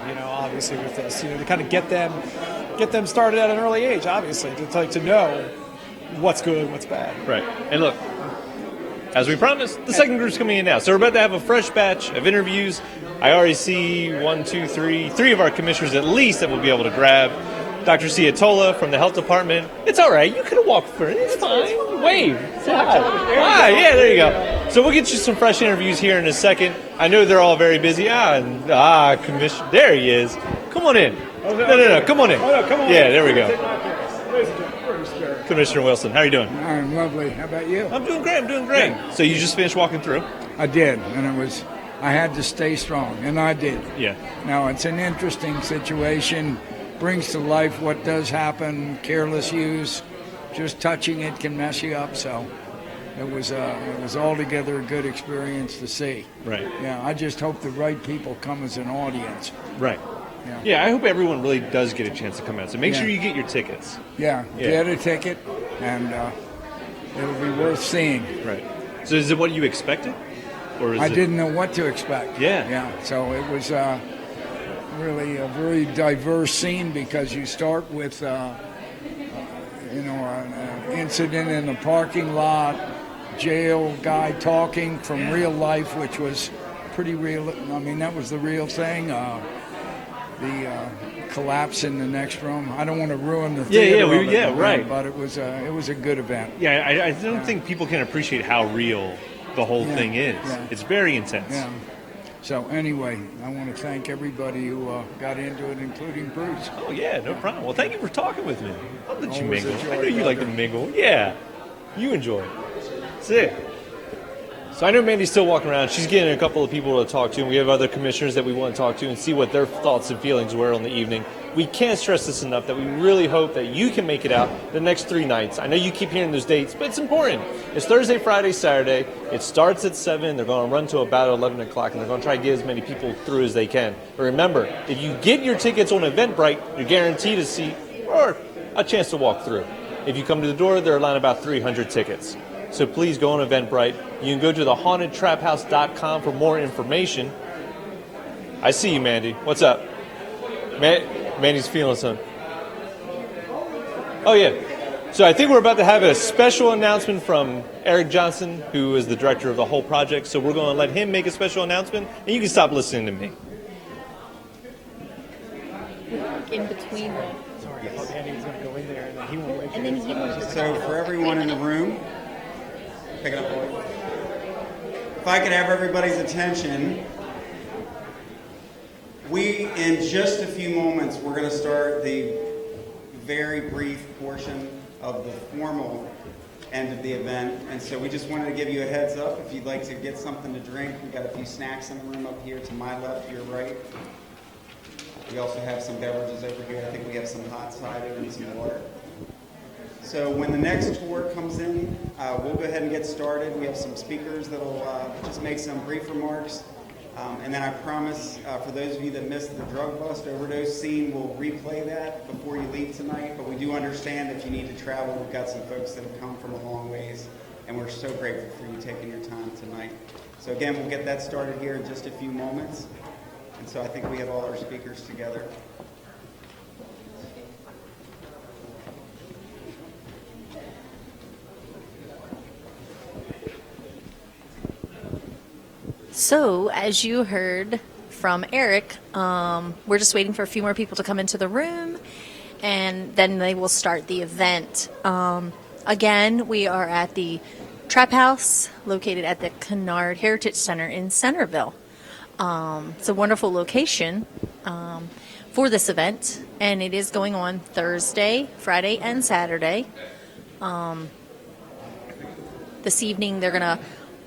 Obviously with this, to kind of get them started at an early age. Obviously, to know what's good and what's bad. Right. And look, as we promised, the second group's coming in now. So we're about to have a fresh batch of interviews. I already see 3 of our commissioners at least that we'll be able to grab. Dr. Ciatola from the health department. It's all right. You could have walked through it. It's fine. Wave. Say hi. Ah, yeah, there you go. So we'll get you some fresh interviews here in a second. I know they're all very busy. Commissioner. There he is. Come on in. No. Come on in. Yeah, there we go. Commissioner Wilson, how are you doing? I'm lovely. How about you? I'm doing great. Yeah. So you just finished walking through? I did, and I had to stay strong, and I did. Yeah. Now, it's an interesting situation, brings to life what does happen, careless use, just touching it can mess you up, so it was altogether a good experience to see. Right. Yeah, I just hope the right people come as an audience. Right. Yeah, I hope everyone really does get a chance to come out. So make sure you get your tickets. Yeah, get a ticket, and it'll be worth seeing. Right. So is it what you expected? Or is I didn't know what to expect. Yeah. So it was really a very diverse scene, because you start with, an incident in the parking lot, jail guy talking from real life, which was pretty real. I mean, that was the real thing. The collapse in the next room. I don't want to ruin the theater right. But it was a good event. Yeah, I don't think people can appreciate how real the whole thing is. Yeah. It's very intense. Yeah. So anyway, I want to thank everybody who got into it, including Bruce. Oh yeah, no problem. Well, thank you for talking with me. I'll let you Always a mingle. joy, I know you like to brother. mingle. Yeah, you enjoy. That's it. So I know Mandy's still walking around. She's getting a couple of people to talk to, and we have other commissioners that we want to talk to and see what their thoughts and feelings were on the evening. We can't stress this enough that we really hope that you can make it out the next 3 nights. I know you keep hearing those dates, but it's important. It's Thursday, Friday, Saturday. It starts at 7. They're going to run to about 11 o'clock, and they're going to try to get as many people through as they can. But remember, if you get your tickets on Eventbrite, you're guaranteed a seat or a chance to walk through. If you come to the door, they're allowing about 300 tickets. So please go on Eventbrite. You can go to thehauntedtraphouse.com for more information. I see you, Mandy. What's up? Mandy's feeling something. Oh, yeah. So I think we're about to have a special announcement from Eric Johnson, who is the director of the whole project. So we're going to let him make a special announcement, and you can stop listening to me. In between them. Sorry, I thought Andy was going to go in there, and then he won't. And then he won't. So for everyone in the room, pick it up, boy. If I could have everybody's attention, in just a few moments, we're going to start the very brief portion of the formal end of the event. And so we just wanted to give you a heads up. If you'd like to get something to drink, we've got a few snacks in the room up here to my left, your right. We also have some beverages over here. I think we have some hot cider and some water. So when the next tour comes in, we'll go ahead and get started. We have some speakers that'll just make some brief remarks. And then I promise, for those of you that missed the drug bust overdose scene, we'll replay that before you leave tonight. But we do understand if you need to travel, we've got some folks that have come from a long ways. And we're so grateful for you taking your time tonight. So again, we'll get that started here in just a few moments. And so I think we have all our speakers together. So, as you heard from Eric, we're just waiting for a few more people to come into the room, and then they will start the event. Again, we are at the Trap House, located at the Kennard Heritage Center in Centerville. It's a wonderful location for this event, and it is going on Thursday, Friday, and Saturday. This evening, they're going to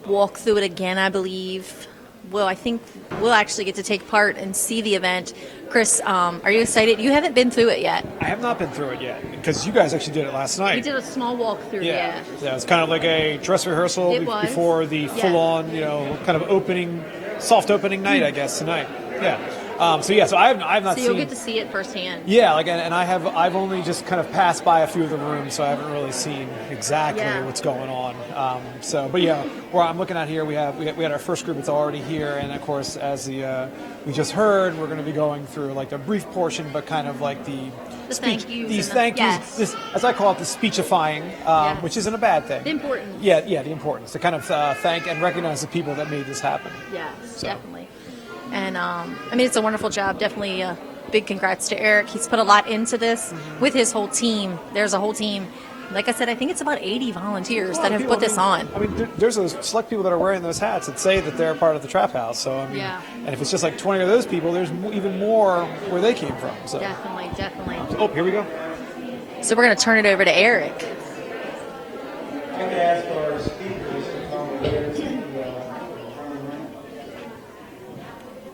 walk through it again, I believe, I think we'll actually get to take part and see the event. Chris, are you excited? You haven't been through it yet. I have not been through it yet because you guys actually did it last night. We did a small walkthrough. Yeah, it's kind of like a dress rehearsal before the full-on, kind of soft opening night, I guess, tonight. Yeah. So I have not seen. So you'll get to see it firsthand. Yeah, and I've only just kind of passed by a few of the rooms, so I haven't really seen exactly what's going on. Where I'm looking at here, we had our first group that's already here, and of course, as we just heard, we're going to be going through like the brief portion, but kind of like the speech, thank yous, this, as I call it, the speechifying, which isn't a bad thing. The importance. Yeah, the importance to kind of thank and recognize the people that made this happen. Yeah, definitely. And it's a wonderful job. Definitely a big congrats to Eric. He's put a lot into this with his whole team. There's a whole team. Like I said, I think it's about 80 volunteers that have put this on. There's those select people that are wearing those hats that say that they're part of the Trap House. So and if it's just like 20 of those people, there's even more where they came from. So Definitely. Oh, here we go. So we're going to turn it over to Eric. I'm going to ask our speakers to come here to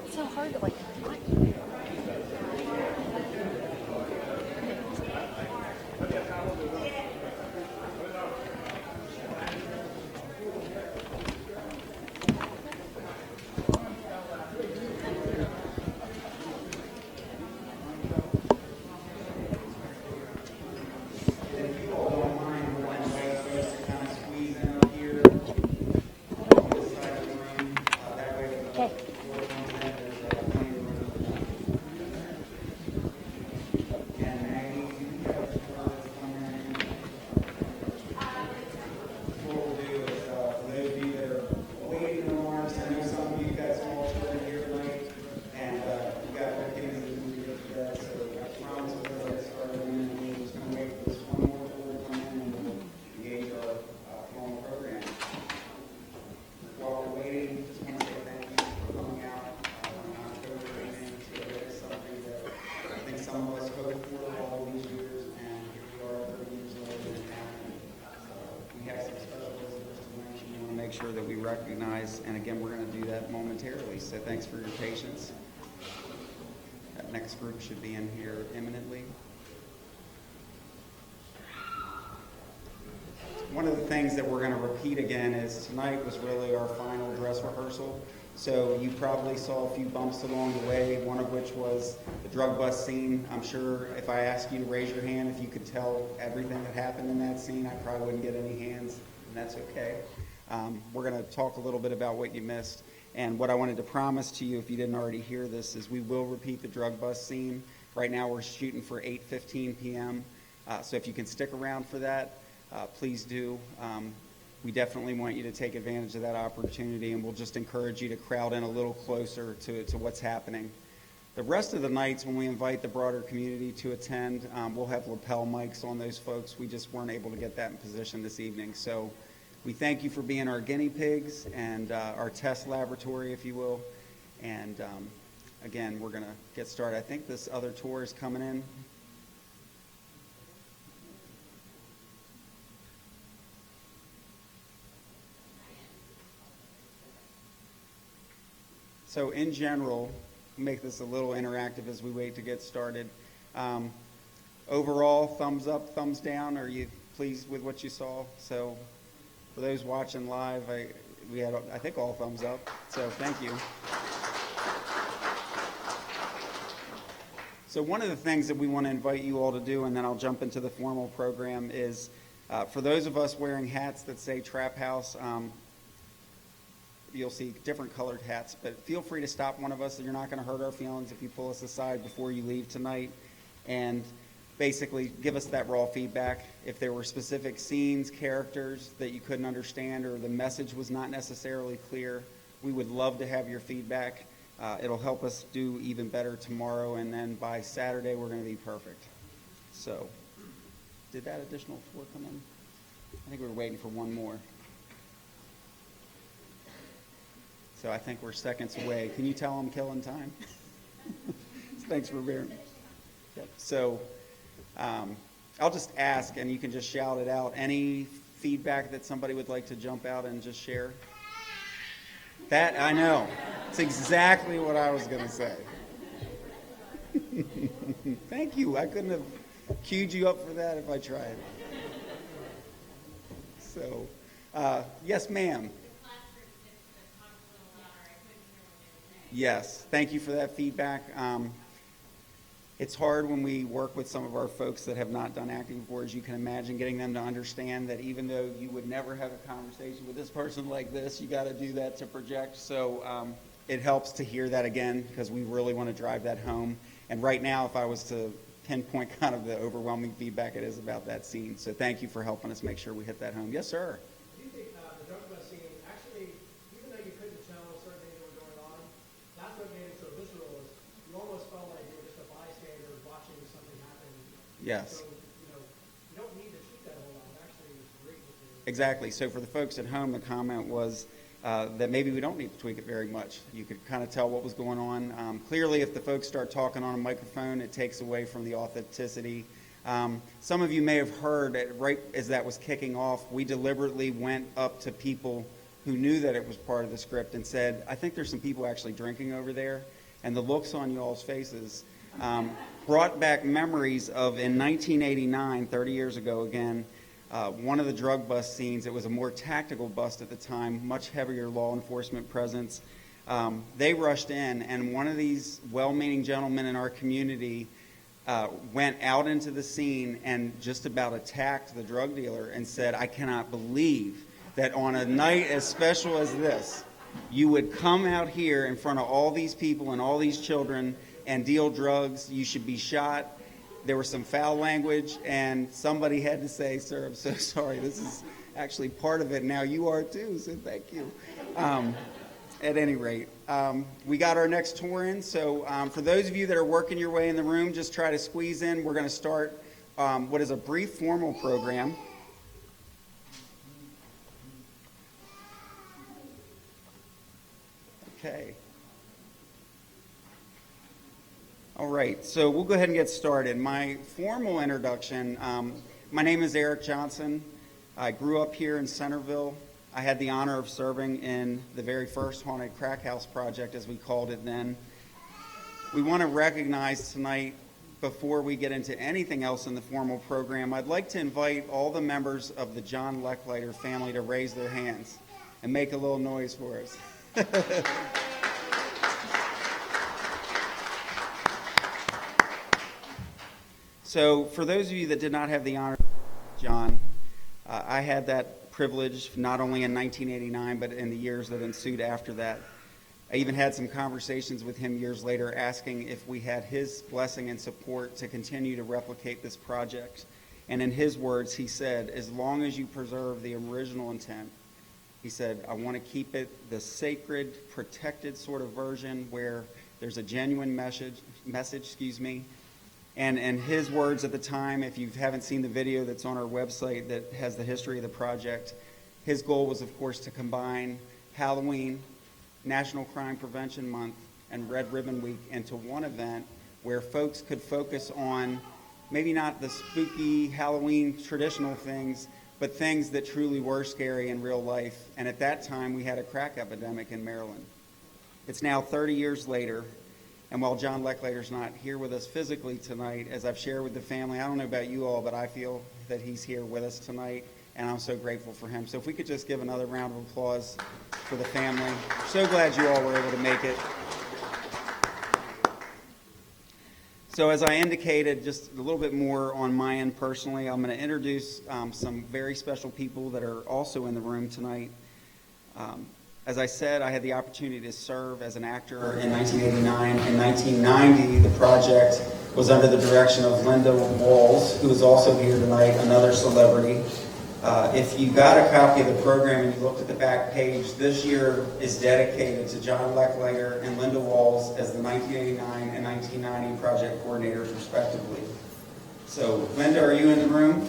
It's so hard to sure that we recognize, and again, we're going to do that momentarily, so thanks for your patience. That next group should be in here imminently. One of the things that we're going to repeat again is tonight was really our final dress rehearsal, so you probably saw a few bumps along the way, one of which was the drug bust scene. I'm sure if I asked you to raise your hand, if you could tell everything that happened in that scene, I probably wouldn't get any hands, and that's okay. We're going to talk a little bit about what you missed. And what I wanted to promise to you, if you didn't already hear this, is we will repeat the drug bust scene. Right now we're shooting for 8:15 p.m. So if you can stick around for that, please do. We definitely want you to take advantage of that opportunity, and we'll just encourage you to crowd in a little closer to what's happening. The rest of the nights when we invite the broader community to attend, we'll have lapel mics on those folks. We just weren't able to get that in position this evening. So we thank you for being our guinea pigs and our test laboratory, if you will. And again, we're going to get started. I think this other tour is coming in. So in general, make this a little interactive as we wait to get started. Overall, thumbs up, thumbs down. Are you pleased with what you saw? So for those watching live, we had, I think, all thumbs up. So thank you. So one of the things that we want to invite you all to do, and then I'll jump into the formal program, is for those of us wearing hats that say Trap House, you'll see different colored hats, but feel free to stop one of us. You're not going to hurt our feelings if you pull us aside before you leave tonight, and basically give us that raw feedback. If there were specific scenes, characters that you couldn't understand, or the message was not necessarily clear, we would love to have your feedback. It'll help us do even better tomorrow, and then by Saturday we're going to be perfect. So, did that additional tour come in? I think we were waiting for one more. So I think we're seconds away. Can you tell I'm killing time? Thanks for bearing. Yep. So I'll just ask, and you can just shout it out. Any feedback that somebody would like to jump out and just share? That, I know. It's exactly what I was going to say. Thank you. I couldn't have queued you up for that if I tried. So, yes, ma'am. Yes, thank you for that feedback. It's hard when we work with some of our folks that have not done acting before, as you can imagine, getting them to understand that even though you would never have a conversation with this person like this, you got to do that to project. So it helps to hear that again, because we really want to drive that home. And right now, if I was to pinpoint kind of the overwhelming feedback it is about that scene. So thank you for helping us make sure we hit that home. Yes, sir. Do you think the drug bust scene, actually, even though you couldn't tell certain things that were going on, that's what made it so visceral, is you almost felt like you were just a bystander watching something happen. Yes. So, you don't need to tweak that a whole lot. It actually was great. Exactly. So for the folks at home, the comment was that maybe we don't need to tweak it very much. You could kind of tell what was going on. Clearly, if the folks start talking on a microphone, it takes away from the authenticity. Some of you may have heard, right as that was kicking off, we deliberately went up to people who knew that it was part of the script and said, I think there's some people actually drinking over there. And the looks on y'all's faces brought back memories of in 1989, 30 years ago again, one of the drug bust scenes. It was a more tactical bust at the time, much heavier law enforcement presence. They rushed in, and one of these well-meaning gentlemen in our community went out into the scene and just about attacked the drug dealer and said, I cannot believe that on a night as special as this, you would come out here in front of all these people and all these children and deal drugs. You should be shot. There was some foul language, and somebody had to say, sir, I'm so sorry. This is actually part of it. Now you are too, so thank you. At any rate, we got our next tour in. So for those of you that are working your way in the room, just try to squeeze in. We're going to start what is a brief formal program. Okay. All right, so we'll go ahead and get started. My formal introduction, my name is Eric Johnson. I grew up here in Centerville. I had the honor of serving in the very first Haunted Crack House project, as we called it then. We want to recognize tonight, before we get into anything else in the formal program, I'd like to invite all the members of the John Lechleiter family to raise their hands and make a little noise for us. So for those of you that did not have the honor, John, I had that privilege not only in 1989, but in the years that ensued after that. I even had some conversations with him years later asking if we had his blessing and support to continue to replicate this project. And in his words, he said, as long as you preserve the original intent, he said, I want to keep it the sacred, protected sort of version where there's a genuine message, And his words at the time, if you haven't seen the video that's on our website that has the history of the project, his goal was, of course, to combine Halloween, National Crime Prevention Month, and Red Ribbon Week into one event where folks could focus on maybe not the spooky Halloween traditional things, but things that truly were scary in real life. And at that time, we had a crack epidemic in Maryland. It's now 30 years later. And while John Lechleiter's not here with us physically tonight, as I've shared with the family, I don't know about you all, but I feel that he's here with us tonight, and I'm so grateful for him. So if we could just give another round of applause for the family. So glad you all were able to make it. So as I indicated, just a little bit more on my end personally, I'm going to introduce some very special people that are also in the room tonight. As I said, I had the opportunity to serve as an actor in 1989. In 1990, the project was under the direction of Linda Walls, who is also here tonight, another celebrity. If you got a copy of the program and you looked at the back page, this year is dedicated to John Lechleiter and Linda Walls as the 1989 and 1990 project coordinators, respectively. So, Linda, are you in the room?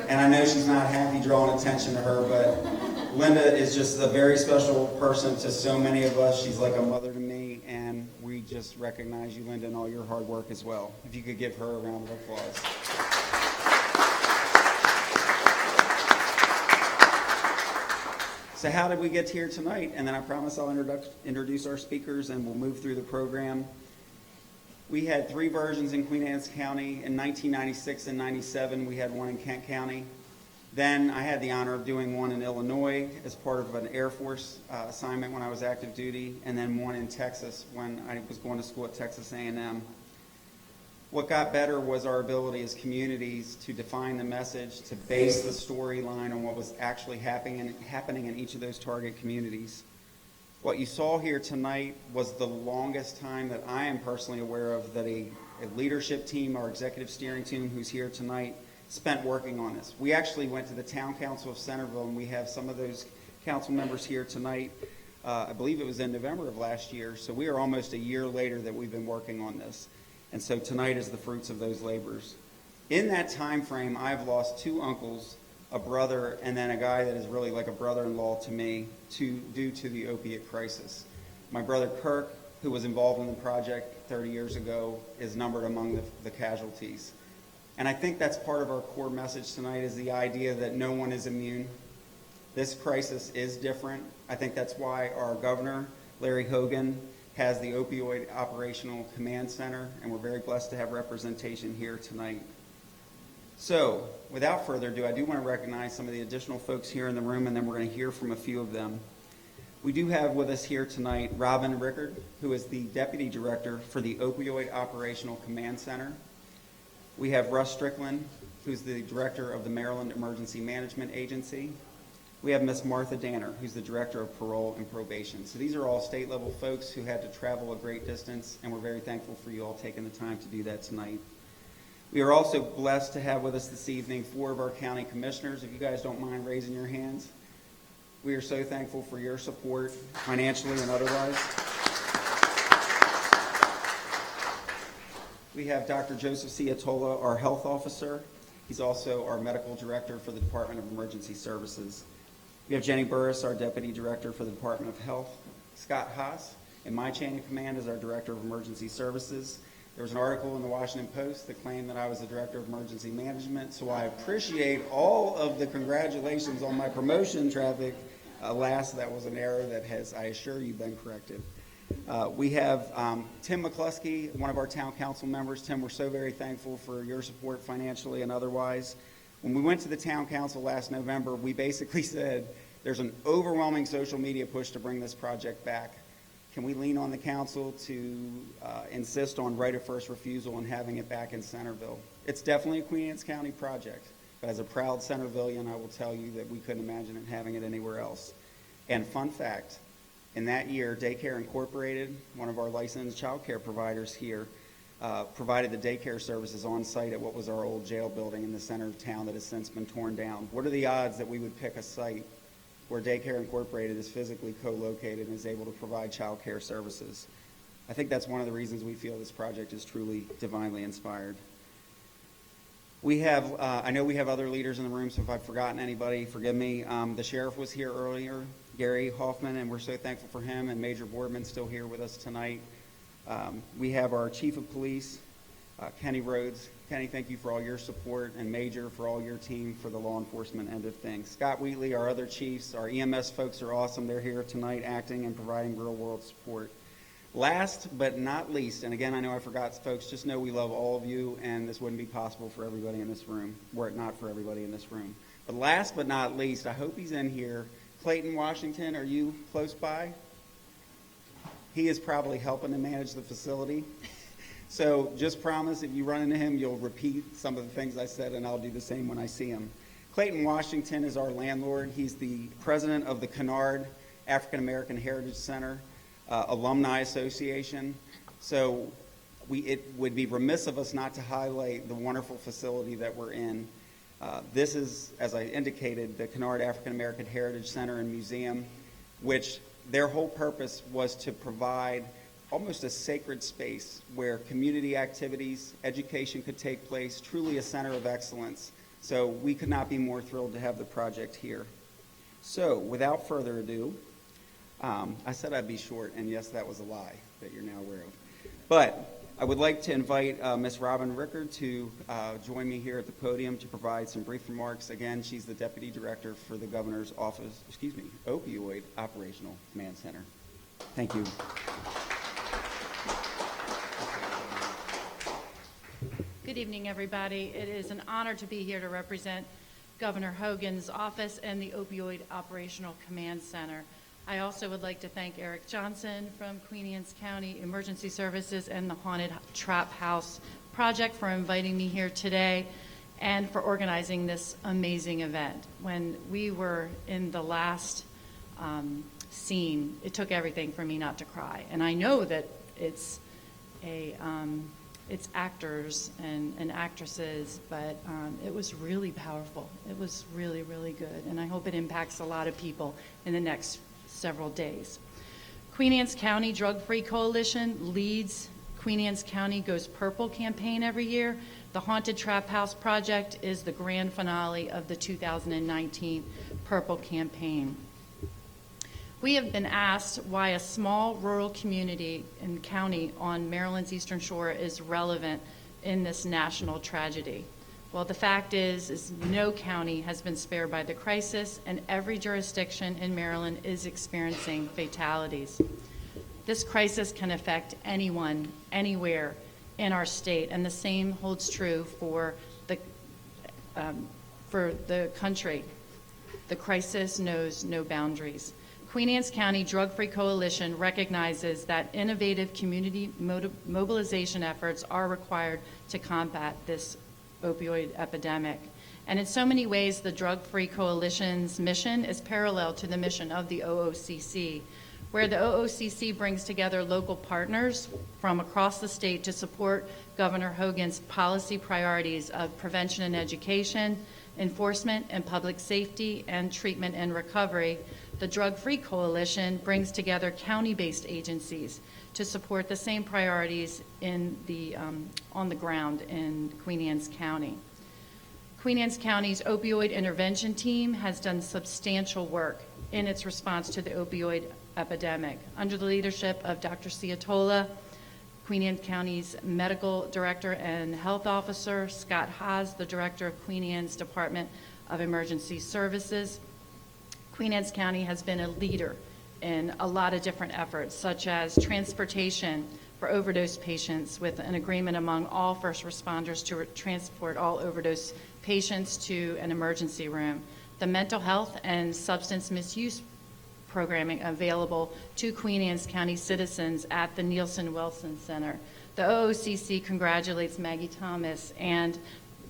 And I know she's not happy drawing attention to her, but Linda is just a very special person to so many of us. She's like a mother to me, and we just recognize you, Linda, and all your hard work as well. If you could give her a round of applause. So how did we get here tonight? And then I promise I'll introduce our speakers and we'll move through the program. We had 3 versions in Queen Anne's County. In 1996 and 97, we had one in Kent County. Then I had the honor of doing one in Illinois as part of an Air Force assignment when I was active duty, and then one in Texas when I was going to school at Texas A&M. What got better was our ability as communities to define the message, to base the storyline on what was actually happening in each of those target communities. What you saw here tonight was the longest time that I am personally aware of that a leadership team, our executive steering team who's here tonight, spent working on this. We actually went to the Town Council of Centerville, and we have some of those council members here tonight. I believe it was in November of last year, so we are almost a year later that we've been working on this. And so tonight is the fruits of those labors. In that time frame, I've lost 2 uncles, a brother, and then a guy that is really like a brother-in-law to me due to the opiate crisis. My brother Kirk, who was involved in the project 30 years ago, is numbered among the casualties. And I think that's part of our core message tonight, is the idea that no one is immune. This crisis is different. I think that's why our governor, Larry Hogan, has the Opioid Operational Command Center, and we're very blessed to have representation here tonight. So, without further ado, I do want to recognize some of the additional folks here in the room, and then we're going to hear from a few of them. We do have with us here tonight Robin Rickard, who is the Deputy Director for the Opioid Operational Command Center. We have Russ Strickland, who's the Director of the Maryland Emergency Management Agency. We have Miss Martha Danner, who's the Director of Parole and Probation. So these are all state-level folks who had to travel a great distance, and we're very thankful for you all taking the time to do that tonight. We are also blessed to have with us this evening 4 of our county commissioners. If you guys don't mind raising your hands. We are so thankful for your support, financially and otherwise. We have Dr. Joseph Ciatola, our health officer. He's also our medical director for the Department of Emergency Services. We have Jenny Burris, our Deputy Director for the Department of Health. Scott Haas, in my chain of command, is our Director of Emergency Services. There was an article in the Washington Post that claimed that I was the Director of Emergency Management, so I appreciate all of the congratulations on my promotion, Traffic. Alas, that was an error that has, I assure you, been corrected. We have Tim McCluskey, one of our town council members. Tim, we're so very thankful for your support financially and otherwise. When we went to the town council last November, we basically said there's an overwhelming social media push to bring this project back. Can we lean on the council to insist on right of first refusal and having it back in Centerville? It's definitely a Queen Anne's County project, but as a proud Centervillian, I will tell you that we couldn't imagine it having it anywhere else. And fun fact, in that year, Daycare Incorporated, one of our licensed child care providers here, provided the daycare services on site at what was our old jail building in the center of town that has since been torn down. What are the odds that we would pick a site where Daycare Incorporated is physically co-located and is able to provide child care services? I think that's one of the reasons we feel this project is truly divinely inspired. We have, I know we have other leaders in the room, so if I've forgotten anybody, forgive me. The sheriff was here earlier, Gary Hoffman, and we're so thankful for him, and Major Boardman still here with us tonight. We have our Chief of Police, Kenny Rhodes. Kenny, thank you for all your support, and Major for all your team for the law enforcement end of things. Scott Wheatley, our other chiefs, our EMS folks are awesome. They're here tonight acting and providing real-world support. Last but not least, and again, I know I forgot folks, just know we love all of you, and this wouldn't be possible for everybody in this room, were it not for everybody in this room. But last but not least, I hope he's in here. Clayton, Washington, are you close by? He is probably helping to manage the facility. So just promise if you run into him, you'll repeat some of the things I said, and I'll do the same when I see him. Clayton, Washington is our landlord. He's the president of the Kennard African American Heritage Center Alumni Association. So it would be remiss of us not to highlight the wonderful facility that we're in. This is, as I indicated, the Kennard African American Heritage Center and Museum, which their whole purpose was to provide almost a sacred space where community activities, education could take place, truly a center of excellence. So we could not be more thrilled to have the project here. So without further ado, I said I'd be short, and yes, that was a lie that you're now aware of. But I would like to invite Ms. Robin Rickard to join me here at the podium to provide some brief remarks. Again, she's the Deputy Director for the Governor's Office, Opioid Operational Command Center. Thank you. Good evening, everybody. It is an honor to be here to represent Governor Hogan's office and the Opioid Operational Command Center. I also would like to thank Eric Johnson from Queen Anne's County Emergency Services and the Haunted Trap House Project for inviting me here today and for organizing this amazing event. When we were in the last scene, it took everything for me not to cry. And I know that it's actors and actresses, but it was really powerful. It was really, really good. And I hope it impacts a lot of people in the next several days. Queen Anne's County Drug-Free Coalition leads Queen Anne's County Goes Purple campaign every year. The Haunted Trap House Project is the grand finale of the 2019 Purple campaign. We have been asked why a small rural community and county on Maryland's Eastern Shore is relevant in this national tragedy. Well, the fact is no county has been spared by the crisis, and every jurisdiction in Maryland is experiencing fatalities. This crisis can affect anyone, anywhere in our state, and the same holds true for the country. The crisis knows no boundaries. Queen Anne's County Drug-Free Coalition recognizes that innovative community mobilization efforts are required to combat this opioid epidemic. And in so many ways, the Drug-Free Coalition's mission is parallel to the mission of the OOCC, where the OOCC brings together local partners from across the state to support Governor Hogan's policy priorities of prevention and education, enforcement and public safety, and treatment and recovery. The Drug-Free Coalition brings together county-based agencies to support the same priorities in on the ground in Queen Anne's County. Queen Anne's County's opioid intervention team has done substantial work in its response to the opioid epidemic. Under the leadership of Dr. Ciatola, Queen Anne County's Medical Director and Health Officer, Scott Haas, the Director of Queen Anne's Department of Emergency Services, Queen Anne's County has been a leader in a lot of different efforts, such as transportation for overdose patients with an agreement among all first responders to transport all overdose patients to an emergency room, the mental health and substance misuse programming available to Queen Anne's County citizens at the Nielsen Wilson Center. The OOCC congratulates Maggie Thomas and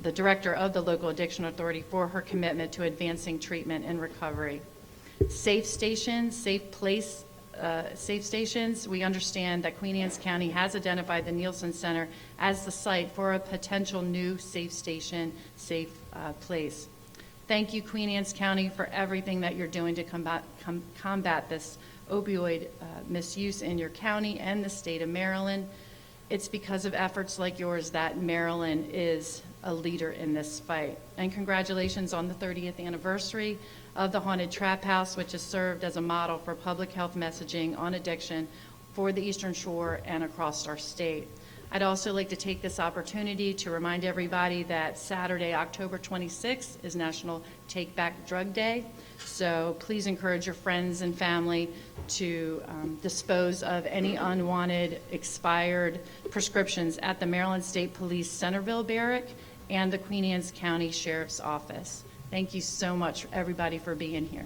the director of the Local Addiction Authority for her commitment to advancing treatment and recovery. Safe stations, safe stations. We understand that Queen Anne's County has identified the Nielsen Center as the site for a potential new safe station, safe place. Thank you, Queen Anne's County, for everything that you're doing to combat this opioid misuse in your county and the state of Maryland. It's because of efforts like yours that Maryland is a leader in this fight. And congratulations on the 30th anniversary of the Haunted Trap House, which has served as a model for public health messaging on addiction for the Eastern Shore and across our state. I'd also like to take this opportunity to remind everybody that Saturday, October 26th is National Take Back Drug Day. So please encourage your friends and family to dispose of any unwanted, expired prescriptions at the Maryland State Police Centerville Barrack and the Queen Anne's County Sheriff's Office. Thank you so much, everybody, for being here.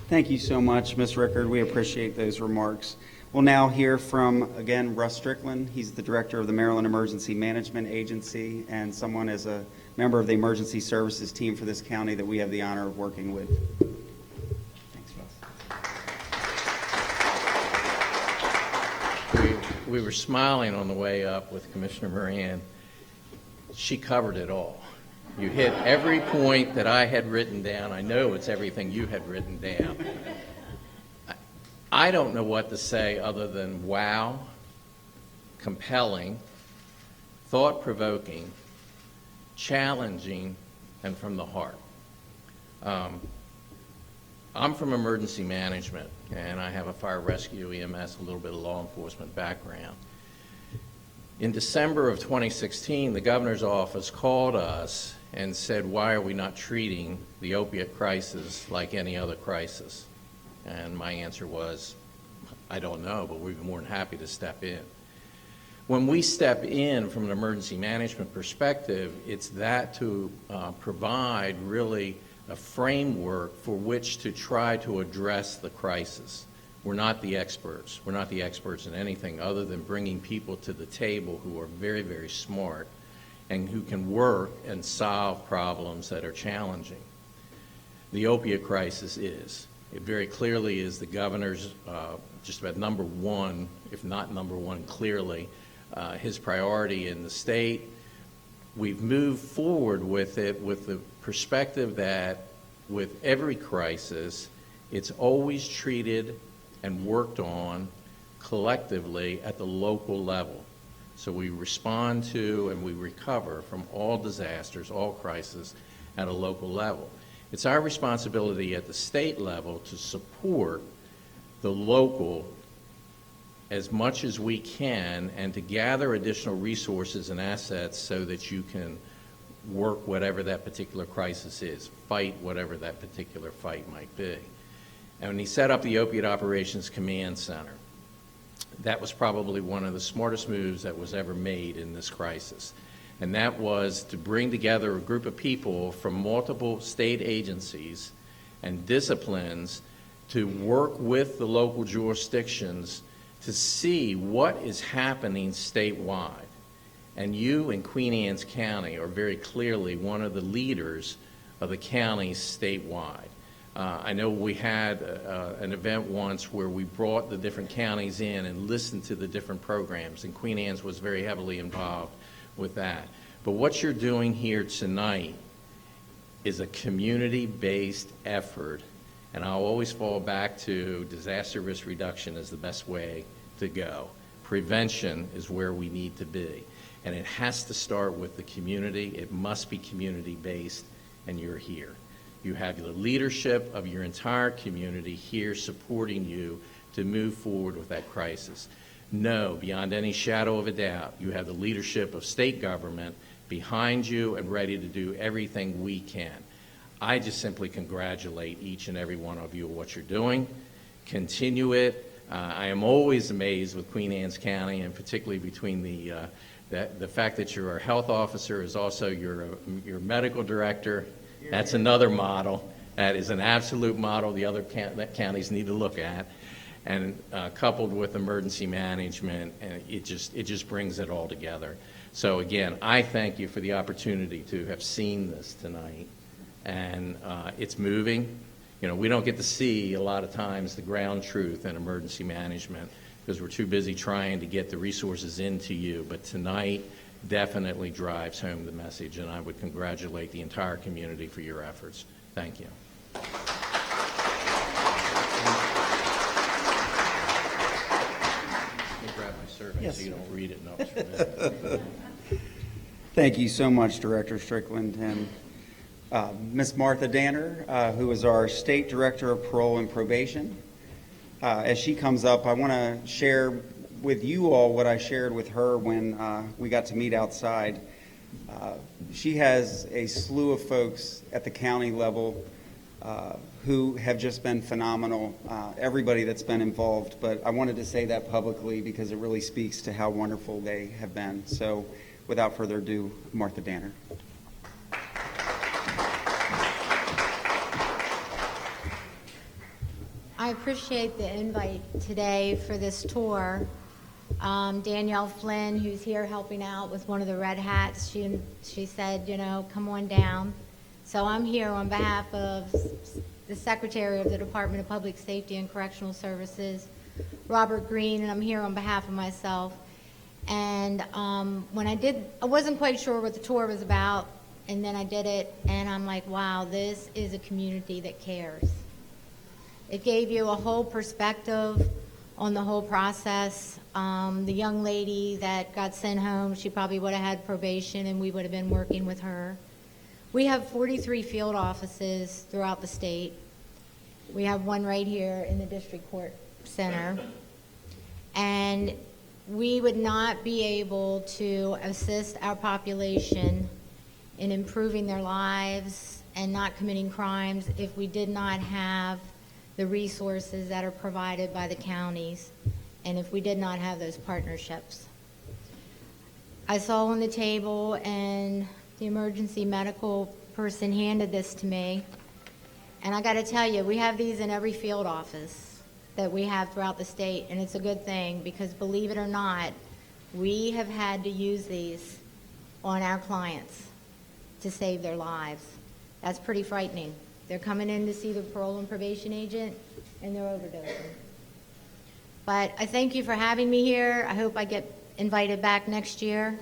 Thank you so much, Ms. Rickard. We appreciate those remarks. We'll now hear from, again, Russ Strickland. He's the director of the Maryland Emergency Management Agency and someone as a member of the emergency services team for this county that we have the honor of working with. Thanks, Russ. We were smiling on the way up with Commissioner Moran. She covered it all. You hit every point that I had written down. I know it's everything you had written down. I don't know what to say other than wow, compelling, thought-provoking, challenging, and from the heart. I'm from emergency management, and I have a fire rescue, EMS, a little bit of law enforcement background. In December of 2016, the governor's office called us and said, why are we not treating the opiate crisis like any other crisis? And my answer was, I don't know, but we'd be more than happy to step in. When we step in from an emergency management perspective, it's that to provide really a framework for which to try to address the crisis. We're not the experts. We're not the experts in anything other than bringing people to the table who are very, very smart and who can work and solve problems that are challenging. The opiate crisis is. It very clearly is the governor's just about number one, if not number one clearly, his priority in the state. We've moved forward with it with the perspective that with every crisis, it's always treated and worked on collectively at the local level. So we respond to and we recover from all disasters, all crises at a local level. It's our responsibility at the state level to support the local as much as we can and to gather additional resources and assets so that you can work whatever that particular crisis is, fight whatever that particular fight might be. And when he set up the Opiate Operations Command Center, that was probably one of the smartest moves that was ever made in this crisis. And that was to bring together a group of people from multiple state agencies and disciplines to work with the local jurisdictions to see what is happening statewide. And you in Queen Anne's County are very clearly one of the leaders of the counties statewide. I know we had an event once where we brought the different counties in and listened to the different programs, and Queen Anne's was very heavily involved with that. But what you're doing here tonight is a community-based effort, and I'll always fall back to disaster risk reduction is the best way to go. Prevention is where we need to be, and it has to start with the community. It must be community-based, and you're here. You have the leadership of your entire community here supporting you to move forward with that crisis. No, beyond any shadow of a doubt, you have the leadership of state government behind you and ready to do everything we can. I just simply congratulate each and every one of you on what you're doing. Continue it. I am always amazed with Queen Anne's County, and particularly between the fact that you're a health officer is also your medical director. That's another model. That is an absolute model the other counties need to look at. And coupled with emergency management, and it just brings it all together. So again, I thank you for the opportunity to have seen this tonight, and it's moving. You know, we don't get to see a lot of times the ground truth in emergency management because we're too busy trying to get the resources into you. But tonight definitely drives home the message, and I would congratulate the entire community for your efforts. Thank you. Yes. So you don't read it notes from me. Thank you so much, Director Strickland. And Ms. Martha Danner, who is our State Director of Parole and Probation. As she comes up, I want to share with you all what I shared with her when we got to meet outside. She has a slew of folks at the county level who have just been phenomenal, everybody that's been involved, but I wanted to say that publicly because it really speaks to how wonderful they have been. So without further ado, Martha Danner. I appreciate the invite today for this tour. Danielle Flynn, who's here helping out with one of the Red Hats, she said, you know, come on down. So I'm here on behalf of the Secretary of the Department of Public Safety and Correctional Services, Robert Green, and I'm here on behalf of myself. And when I wasn't quite sure what the tour was about, and then I did it, and I'm like, wow, this is a community that cares. It gave you a whole perspective on the whole process. The young lady that got sent home, she probably would have had probation, and we would have been working with her. We have 43 field offices throughout the state. We have one right here in the District Court Center. And we would not be able to assist our population in improving their lives and not committing crimes if we did not have the resources that are provided by the counties and if we did not have those partnerships. I saw on the table, and the emergency medical person handed this to me, and I got to tell you, we have these in every field office that we have throughout the state, and it's a good thing because, believe it or not, we have had to use these on our clients to save their lives. That's pretty frightening. They're coming in to see the parole and probation agent, and they're overdosing. But I thank you for having me here. I hope I get invited back next year.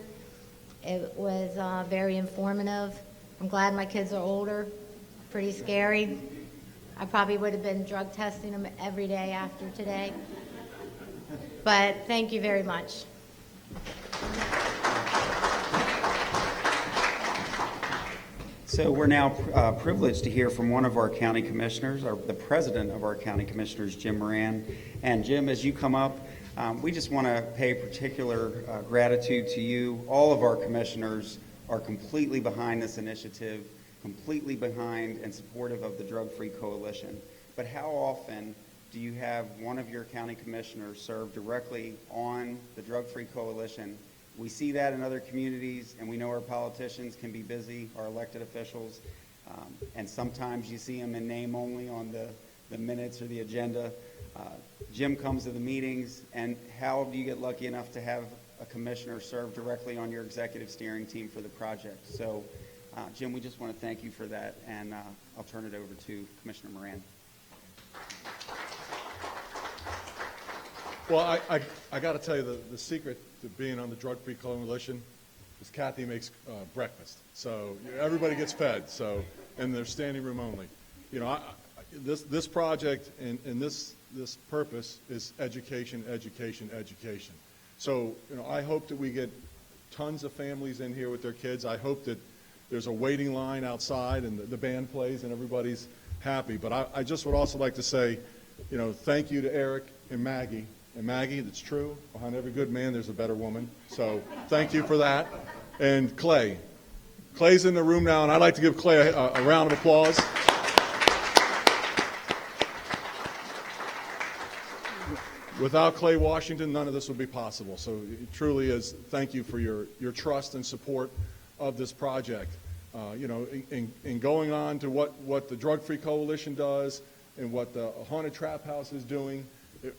It was very informative. I'm glad my kids are older. Pretty scary. I probably would have been drug testing them every day after today. But thank you very much. So we're now privileged to hear from one of our county commissioners, the president of our county commissioners, Jim Moran. And Jim, as you come up, we just want to pay particular gratitude to you. All of our commissioners are completely behind this initiative, completely behind and supportive of the Drug-Free Coalition. But how often do you have one of your county commissioners serve directly on the Drug-Free Coalition? We see that in other communities, and we know our politicians can be busy, our elected officials, and sometimes you see them in name only on the minutes or the agenda. Jim comes to the meetings, and how do you get lucky enough to have a commissioner serve directly on your executive steering team for the project? So, Jim, we just want to thank you for that, and I'll turn it over to Commissioner Moran. Well, I got to tell you, the secret to being on the Drug-Free Coalition is Kathy makes breakfast. So everybody gets fed, so, and they're standing room only. You know, this project and this purpose is education, education, education. So, you know, I hope that we get tons of families in here with their kids. I hope that there's a waiting line outside and the band plays and everybody's happy. But I just would also like to say, you know, thank you to Eric and Maggie. And Maggie, that's true. Behind every good man, there's a better woman. So thank you for that. And Clay. Clay's in the room now, and I'd like to give Clay a round of applause. Without Clay Washington, none of this would be possible. So it truly is, thank you for your trust and support of this project. You know, in going on to what the Drug-Free Coalition does and what the Haunted Trap House is doing,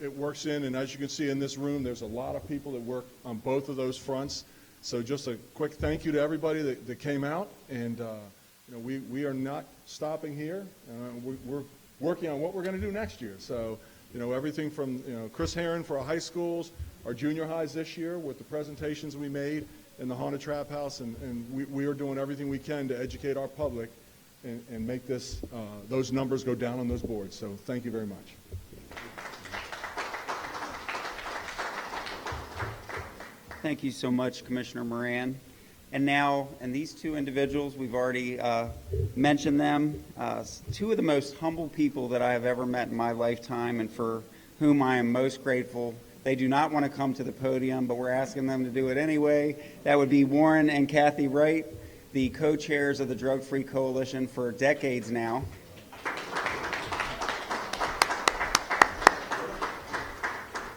it works in, and as you can see in this room, there's a lot of people that work on both of those fronts. So just a quick thank you to everybody that came out, and you know, we are not stopping here. We're working on what we're going to do next year. So, you know, everything from, you know, Chris Herron for our high schools, our junior highs this year with the presentations we made in the Haunted Trap House, and we are doing everything we can to educate our public and make this those numbers go down on those boards. So thank you very much. Thank you so much, Commissioner Moran. And now, and these two individuals, we've already mentioned them, two of the most humble people that I have ever met in my lifetime and for whom I am most grateful. They do not want to come to the podium, but we're asking them to do it anyway. That would be Warren and Kathy Wright, the co-chairs of the Drug-Free Coalition for decades now.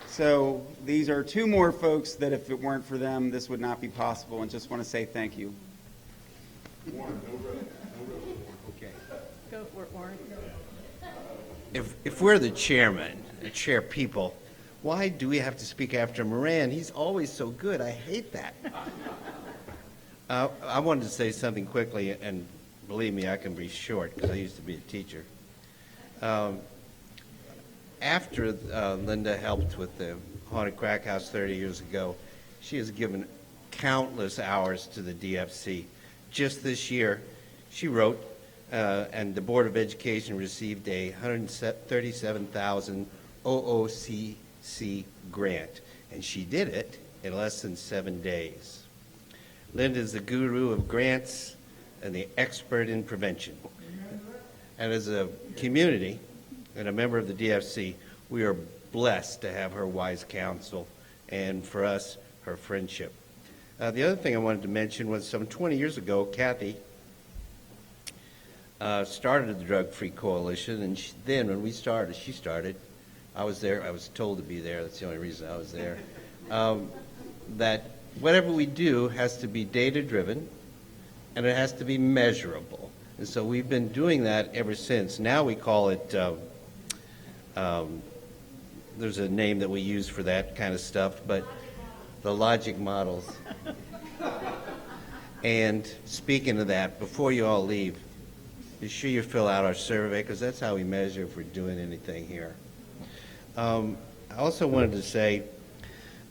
So these are two more folks that if it weren't for them, this would not be possible, and just want to say thank you. Warren, okay. Go for it, Warren. If we're the chairman, the chair people, why do we have to speak after Moran? He's always so good. I hate that. I wanted to say something quickly, and believe me, I can be short because I used to be a teacher. After Linda helped with the Haunted Crack House 30 years ago, she has given countless hours to the DFC. Just this year, she wrote, and the Board of Education received a $137,000 OOCC grant, and she did it in less than 7 days. Linda is the guru of grants and the expert in prevention. And as a community, and a member of the DFC, we are blessed to have her wise counsel and, for us, her friendship. The other thing I wanted to mention was some 20 years ago, Kathy started the Drug Free Coalition, and then when she started, I was there, I was told to be there, that's the only reason I was there, that whatever we do has to be data-driven, and it has to be measurable. And so we've been doing that ever since. Now we call it, there's a name that we use for that kind of stuff, but the logic models. And speaking of that, before you all leave, be sure you fill out our survey, because that's how we measure if we're doing anything here. I also wanted to say,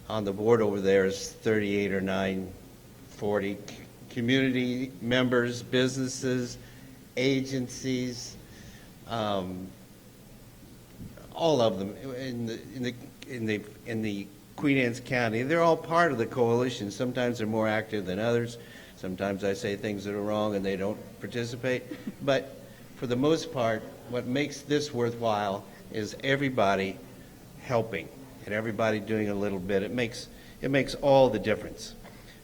on the board over there is 38 or 40 community members, businesses, agencies, all of them in the Queen Anne's County. They're all part of the coalition. Sometimes they're more active than others. Sometimes I say things that are wrong and they don't participate. But for the most part, what makes this worthwhile is everybody helping and everybody doing a little bit. It makes all the difference.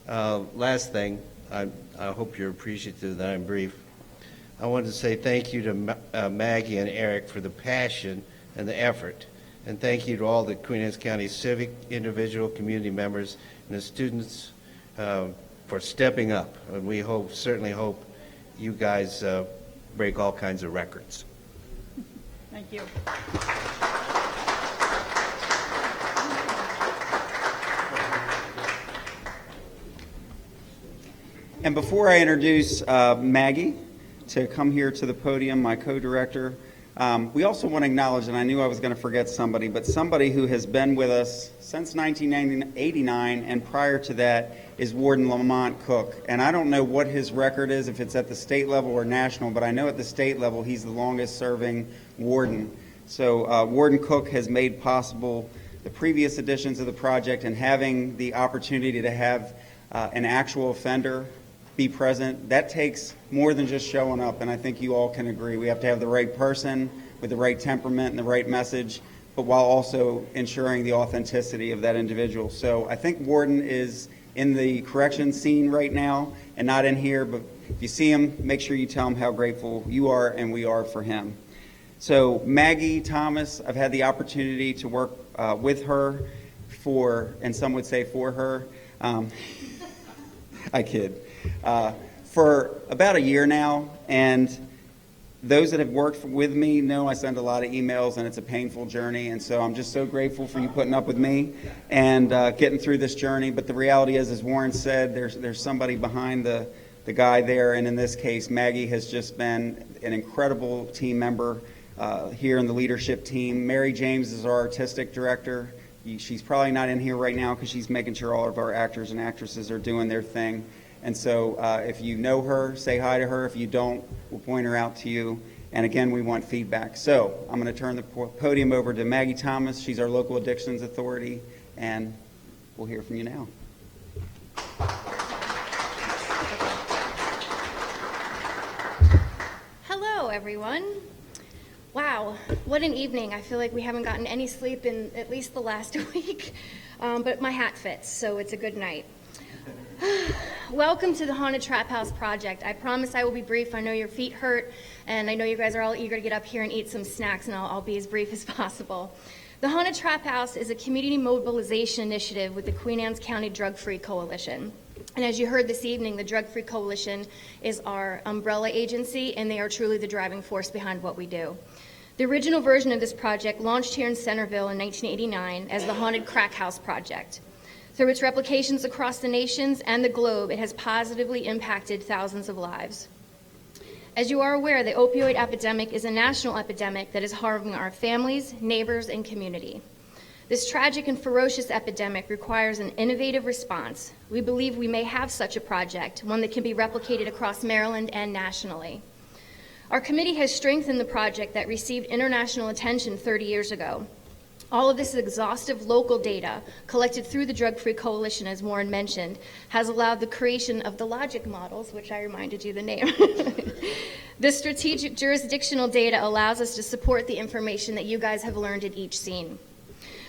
Last thing, I hope you're appreciative that I'm brief. I wanted to say thank you to Maggie and Eric for the passion and the effort. And thank you to all the Queen Anne's County civic, individual, community members, and the students for stepping up. And we certainly hope you guys break all kinds of records. Thank you. And before I introduce Maggie to come here to the podium, my co-director, we also want to acknowledge, and I knew I was going to forget somebody, but somebody who has been with us since 1989, and prior to that is Warden Lamont Cook. And I don't know what his record is, if it's at the state level or national, but I know at the state level he's the longest serving warden. So Warden Cook has made possible the previous editions of the project, and having the opportunity to have an actual offender be present, that takes more than just showing up, and I think you all can agree. We have to have the right person with the right temperament and the right message, but while also ensuring the authenticity of that individual. So I think Warden is in the correction scene right now and not in here, but if you see him, make sure you tell him how grateful you are and we are for him. So Maggie Thomas, I've had the opportunity to work with her and some would say for her. I kid. For about a year now, and those that have worked with me know I send a lot of emails, and it's a painful journey, and so I'm just so grateful for you putting up with me and getting through this journey. But the reality is, as Warren said, there's somebody behind the guy there, and in this case, Maggie has just been an incredible team member here in the leadership team. Mary James is our artistic director. She's probably not in here right now because she's making sure all of our actors and actresses are doing their thing. And so if you know her, say hi to her. If you don't, we'll point her out to you. And again, we want feedback. So I'm going to turn the podium over to Maggie Thomas. She's our local addictions authority, and we'll hear from you now. Hello, everyone. Wow, what an evening. I feel like we haven't gotten any sleep in at least the last week, but my hat fits, so it's a good night. Welcome to the Haunted Trap House Project. I promise I will be brief. I know your feet hurt, and I know you guys are all eager to get up here and eat some snacks, and I'll be as brief as possible. The Haunted Trap House is a community mobilization initiative with the Queen Anne's County Drug Free Coalition. And as you heard this evening, the Drug Free Coalition is our umbrella agency, and they are truly the driving force behind what we do. The original version of this project launched here in Centerville in 1989 as the Haunted Crack House Project. Through its replications across the nations and the globe, it has positively impacted thousands of lives. As you are aware, the opioid epidemic is a national epidemic that is harming our families, neighbors, and community. This tragic and ferocious epidemic requires an innovative response. We believe we may have such a project, one that can be replicated across Maryland and nationally. Our committee has strengthened the project that received international attention 30 years ago. All of this exhaustive local data, collected through the Drug Free Coalition, as Warren mentioned, has allowed the creation of the logic models, which I reminded you the name. This strategic jurisdictional data allows us to support the information that you guys have learned at each scene.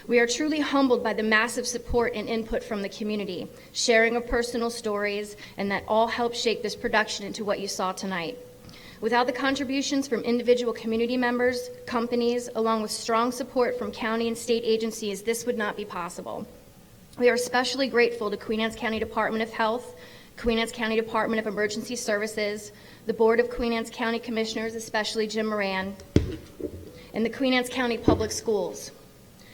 We are truly humbled by the massive support and input from the community, sharing of personal stories, and that all helped shape this production into what you saw tonight. Without the contributions from individual community members, companies, along with strong support from county and state agencies, this would not be possible. We are especially grateful to Queen Anne's County Department of Health, Queen Anne's County Department of Emergency Services, the Board of Queen Anne's County Commissioners, especially Jim Moran, and the Queen Anne's County Public Schools.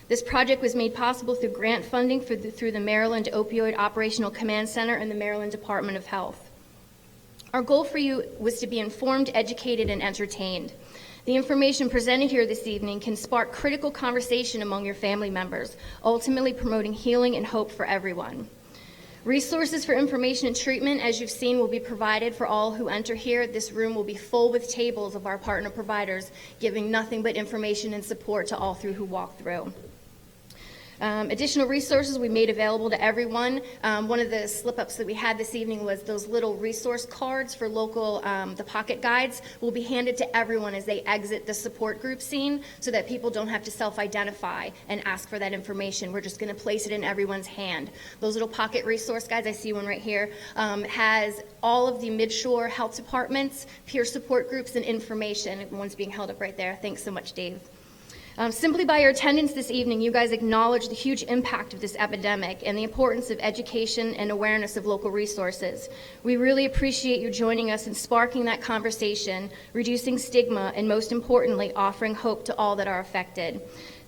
This project was made possible through grant funding through the Maryland Opioid Operational Command Center and the Maryland Department of Health. Our goal for you was to be informed, educated, and entertained. The information presented here this evening can spark critical conversation among your family members, ultimately promoting healing and hope for everyone. Resources for information and treatment, as you've seen, will be provided for all who enter here. This room will be full with tables of our partner providers, giving nothing but information and support to all who walk through. Additional resources we made available to everyone. One of the slip-ups that we had this evening was those little resource cards for local, the pocket guides will be handed to everyone as they exit the support group scene so that people don't have to self-identify and ask for that information. We're just going to place it in everyone's hand. Those little pocket resource guides, I see one right here, has all of the Midshore Health Departments, peer support groups, and information. One's being held up right there. Thanks so much, Dave. Simply by your attendance this evening, you guys acknowledge the huge impact of this epidemic and the importance of education and awareness of local resources. We really appreciate you joining us and sparking that conversation, reducing stigma, and most importantly, offering hope to all that are affected.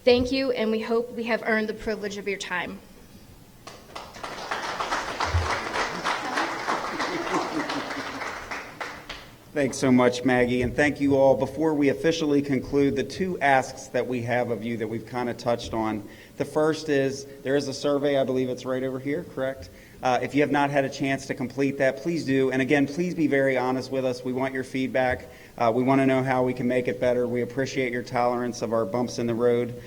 Thank you, and we hope we have earned the privilege of your time. Thanks so much, Maggie, and thank you all. Before we officially conclude, the two asks that we have of you that we've kind of touched on. The first is, there is a survey, I believe it's right over here, correct? If you have not had a chance to complete that, please do. And again, please be very honest with us. We want your feedback. We want to know how we can make it better. We appreciate your tolerance of our bumps in the road.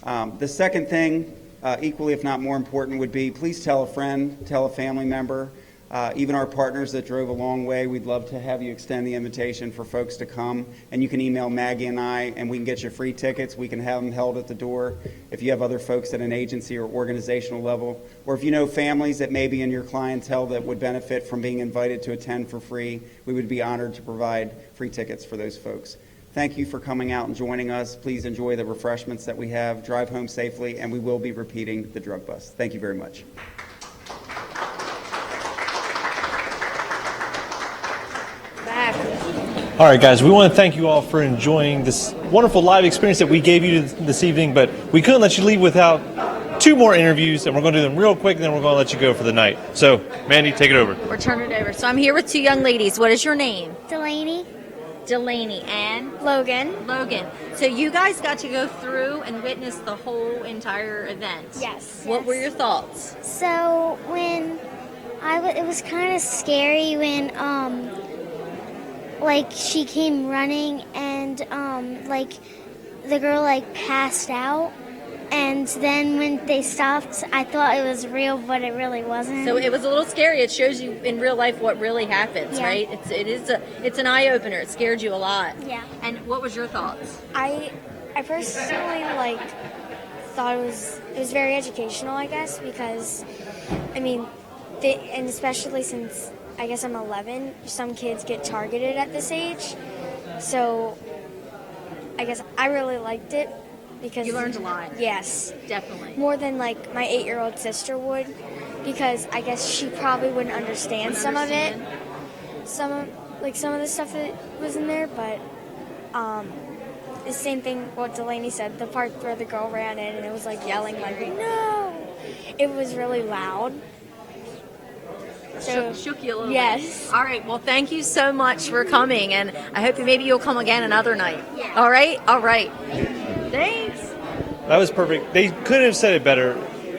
The second thing, equally if not more important, would be please tell a friend, tell a family member. Even our partners that drove a long way, we'd love to have you extend the invitation for folks to come. And you can email Maggie and I, and we can get you free tickets. We can have them held at the door. If you have other folks at an agency or organizational level, or if you know families that may be in your clientele that would benefit from being invited to attend for free, we would be honored to provide free tickets for those folks. Thank you for coming out and joining us. Please enjoy the refreshments that we have. Drive home safely, and we will be repeating the drug bust. Thank you very much. All right, guys, we want to thank you all for enjoying this wonderful live experience that we gave you this evening, but we couldn't let you leave without two more interviews, and we're going to do them real quick, and then we're going to let you go for the night. So, Mandy, take it over. We're turning it over. So I'm here with two young ladies. What is your name? Delaney. Delaney. And? Logan. Logan. So you guys got to go through and witness the whole entire event. Yes. What were your thoughts? So when it was kind of scary when like she came running and like the girl like passed out, and then when they stopped I thought it was real, but it really wasn't. So it was a little scary. It shows you in real life what really happens, Yeah. right? It's an eye opener. It scared you a lot. Yeah. And what was your thoughts? I personally thought it was very educational, I guess, because I mean and especially since I guess I'm 11, some kids get targeted at this age. So I guess I really liked it because You learned a lot. Yes. Definitely. More than like my 8-year-old sister would, because I guess she probably wouldn't understand some of it. Some of the stuff that was in there, but the same thing what Delaney said, the part where the girl ran in and it was like yelling like, "No!" It was really loud. So, shook you a little yes. bit. All right. Well, thank you so much for coming, and I hope maybe you'll come again another night. Yeah. All right? All right. Thanks. That was perfect. They couldn't have said it better.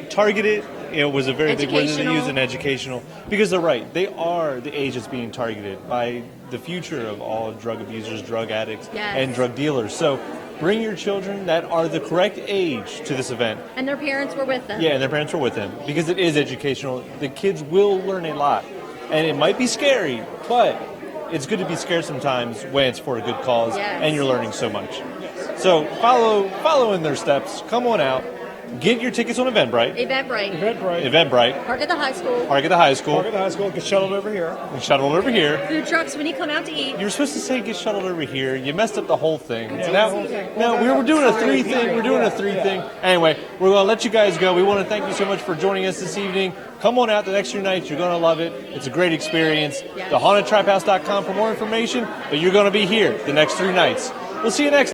Targeted, was a very big word that they use in educational, because they're right. They are the age that's being targeted by the future of all drug abusers, drug addicts, Yes. and drug dealers. So Bring your children that are the correct age to this event. And their parents were with them. Yeah, and their parents were with them, because it is educational. The kids will learn a lot. And it might be scary, but it's good to be scared sometimes when it's for a good cause, Yes. and you're learning so much. So follow in their steps. Come on out. Get your tickets on Eventbrite. Eventbrite. Park at the high school. Park at the high school. Park at the high school. Get shuttled over here. And shuttled over here. Food trucks when you come out to eat. You were supposed to say get shuttled over here. You messed up the whole thing. Yeah, Now we were doing a three thing. We're doing a three thing. Anyway, we're going to let you guys go. We want to thank you so much for joining us this evening. Come on out the next 2 nights. You're going to love it. It's a great experience. Yes. TheHauntedTrapHouse.com for more information. But you're going to be here the next 3 nights. We'll see you next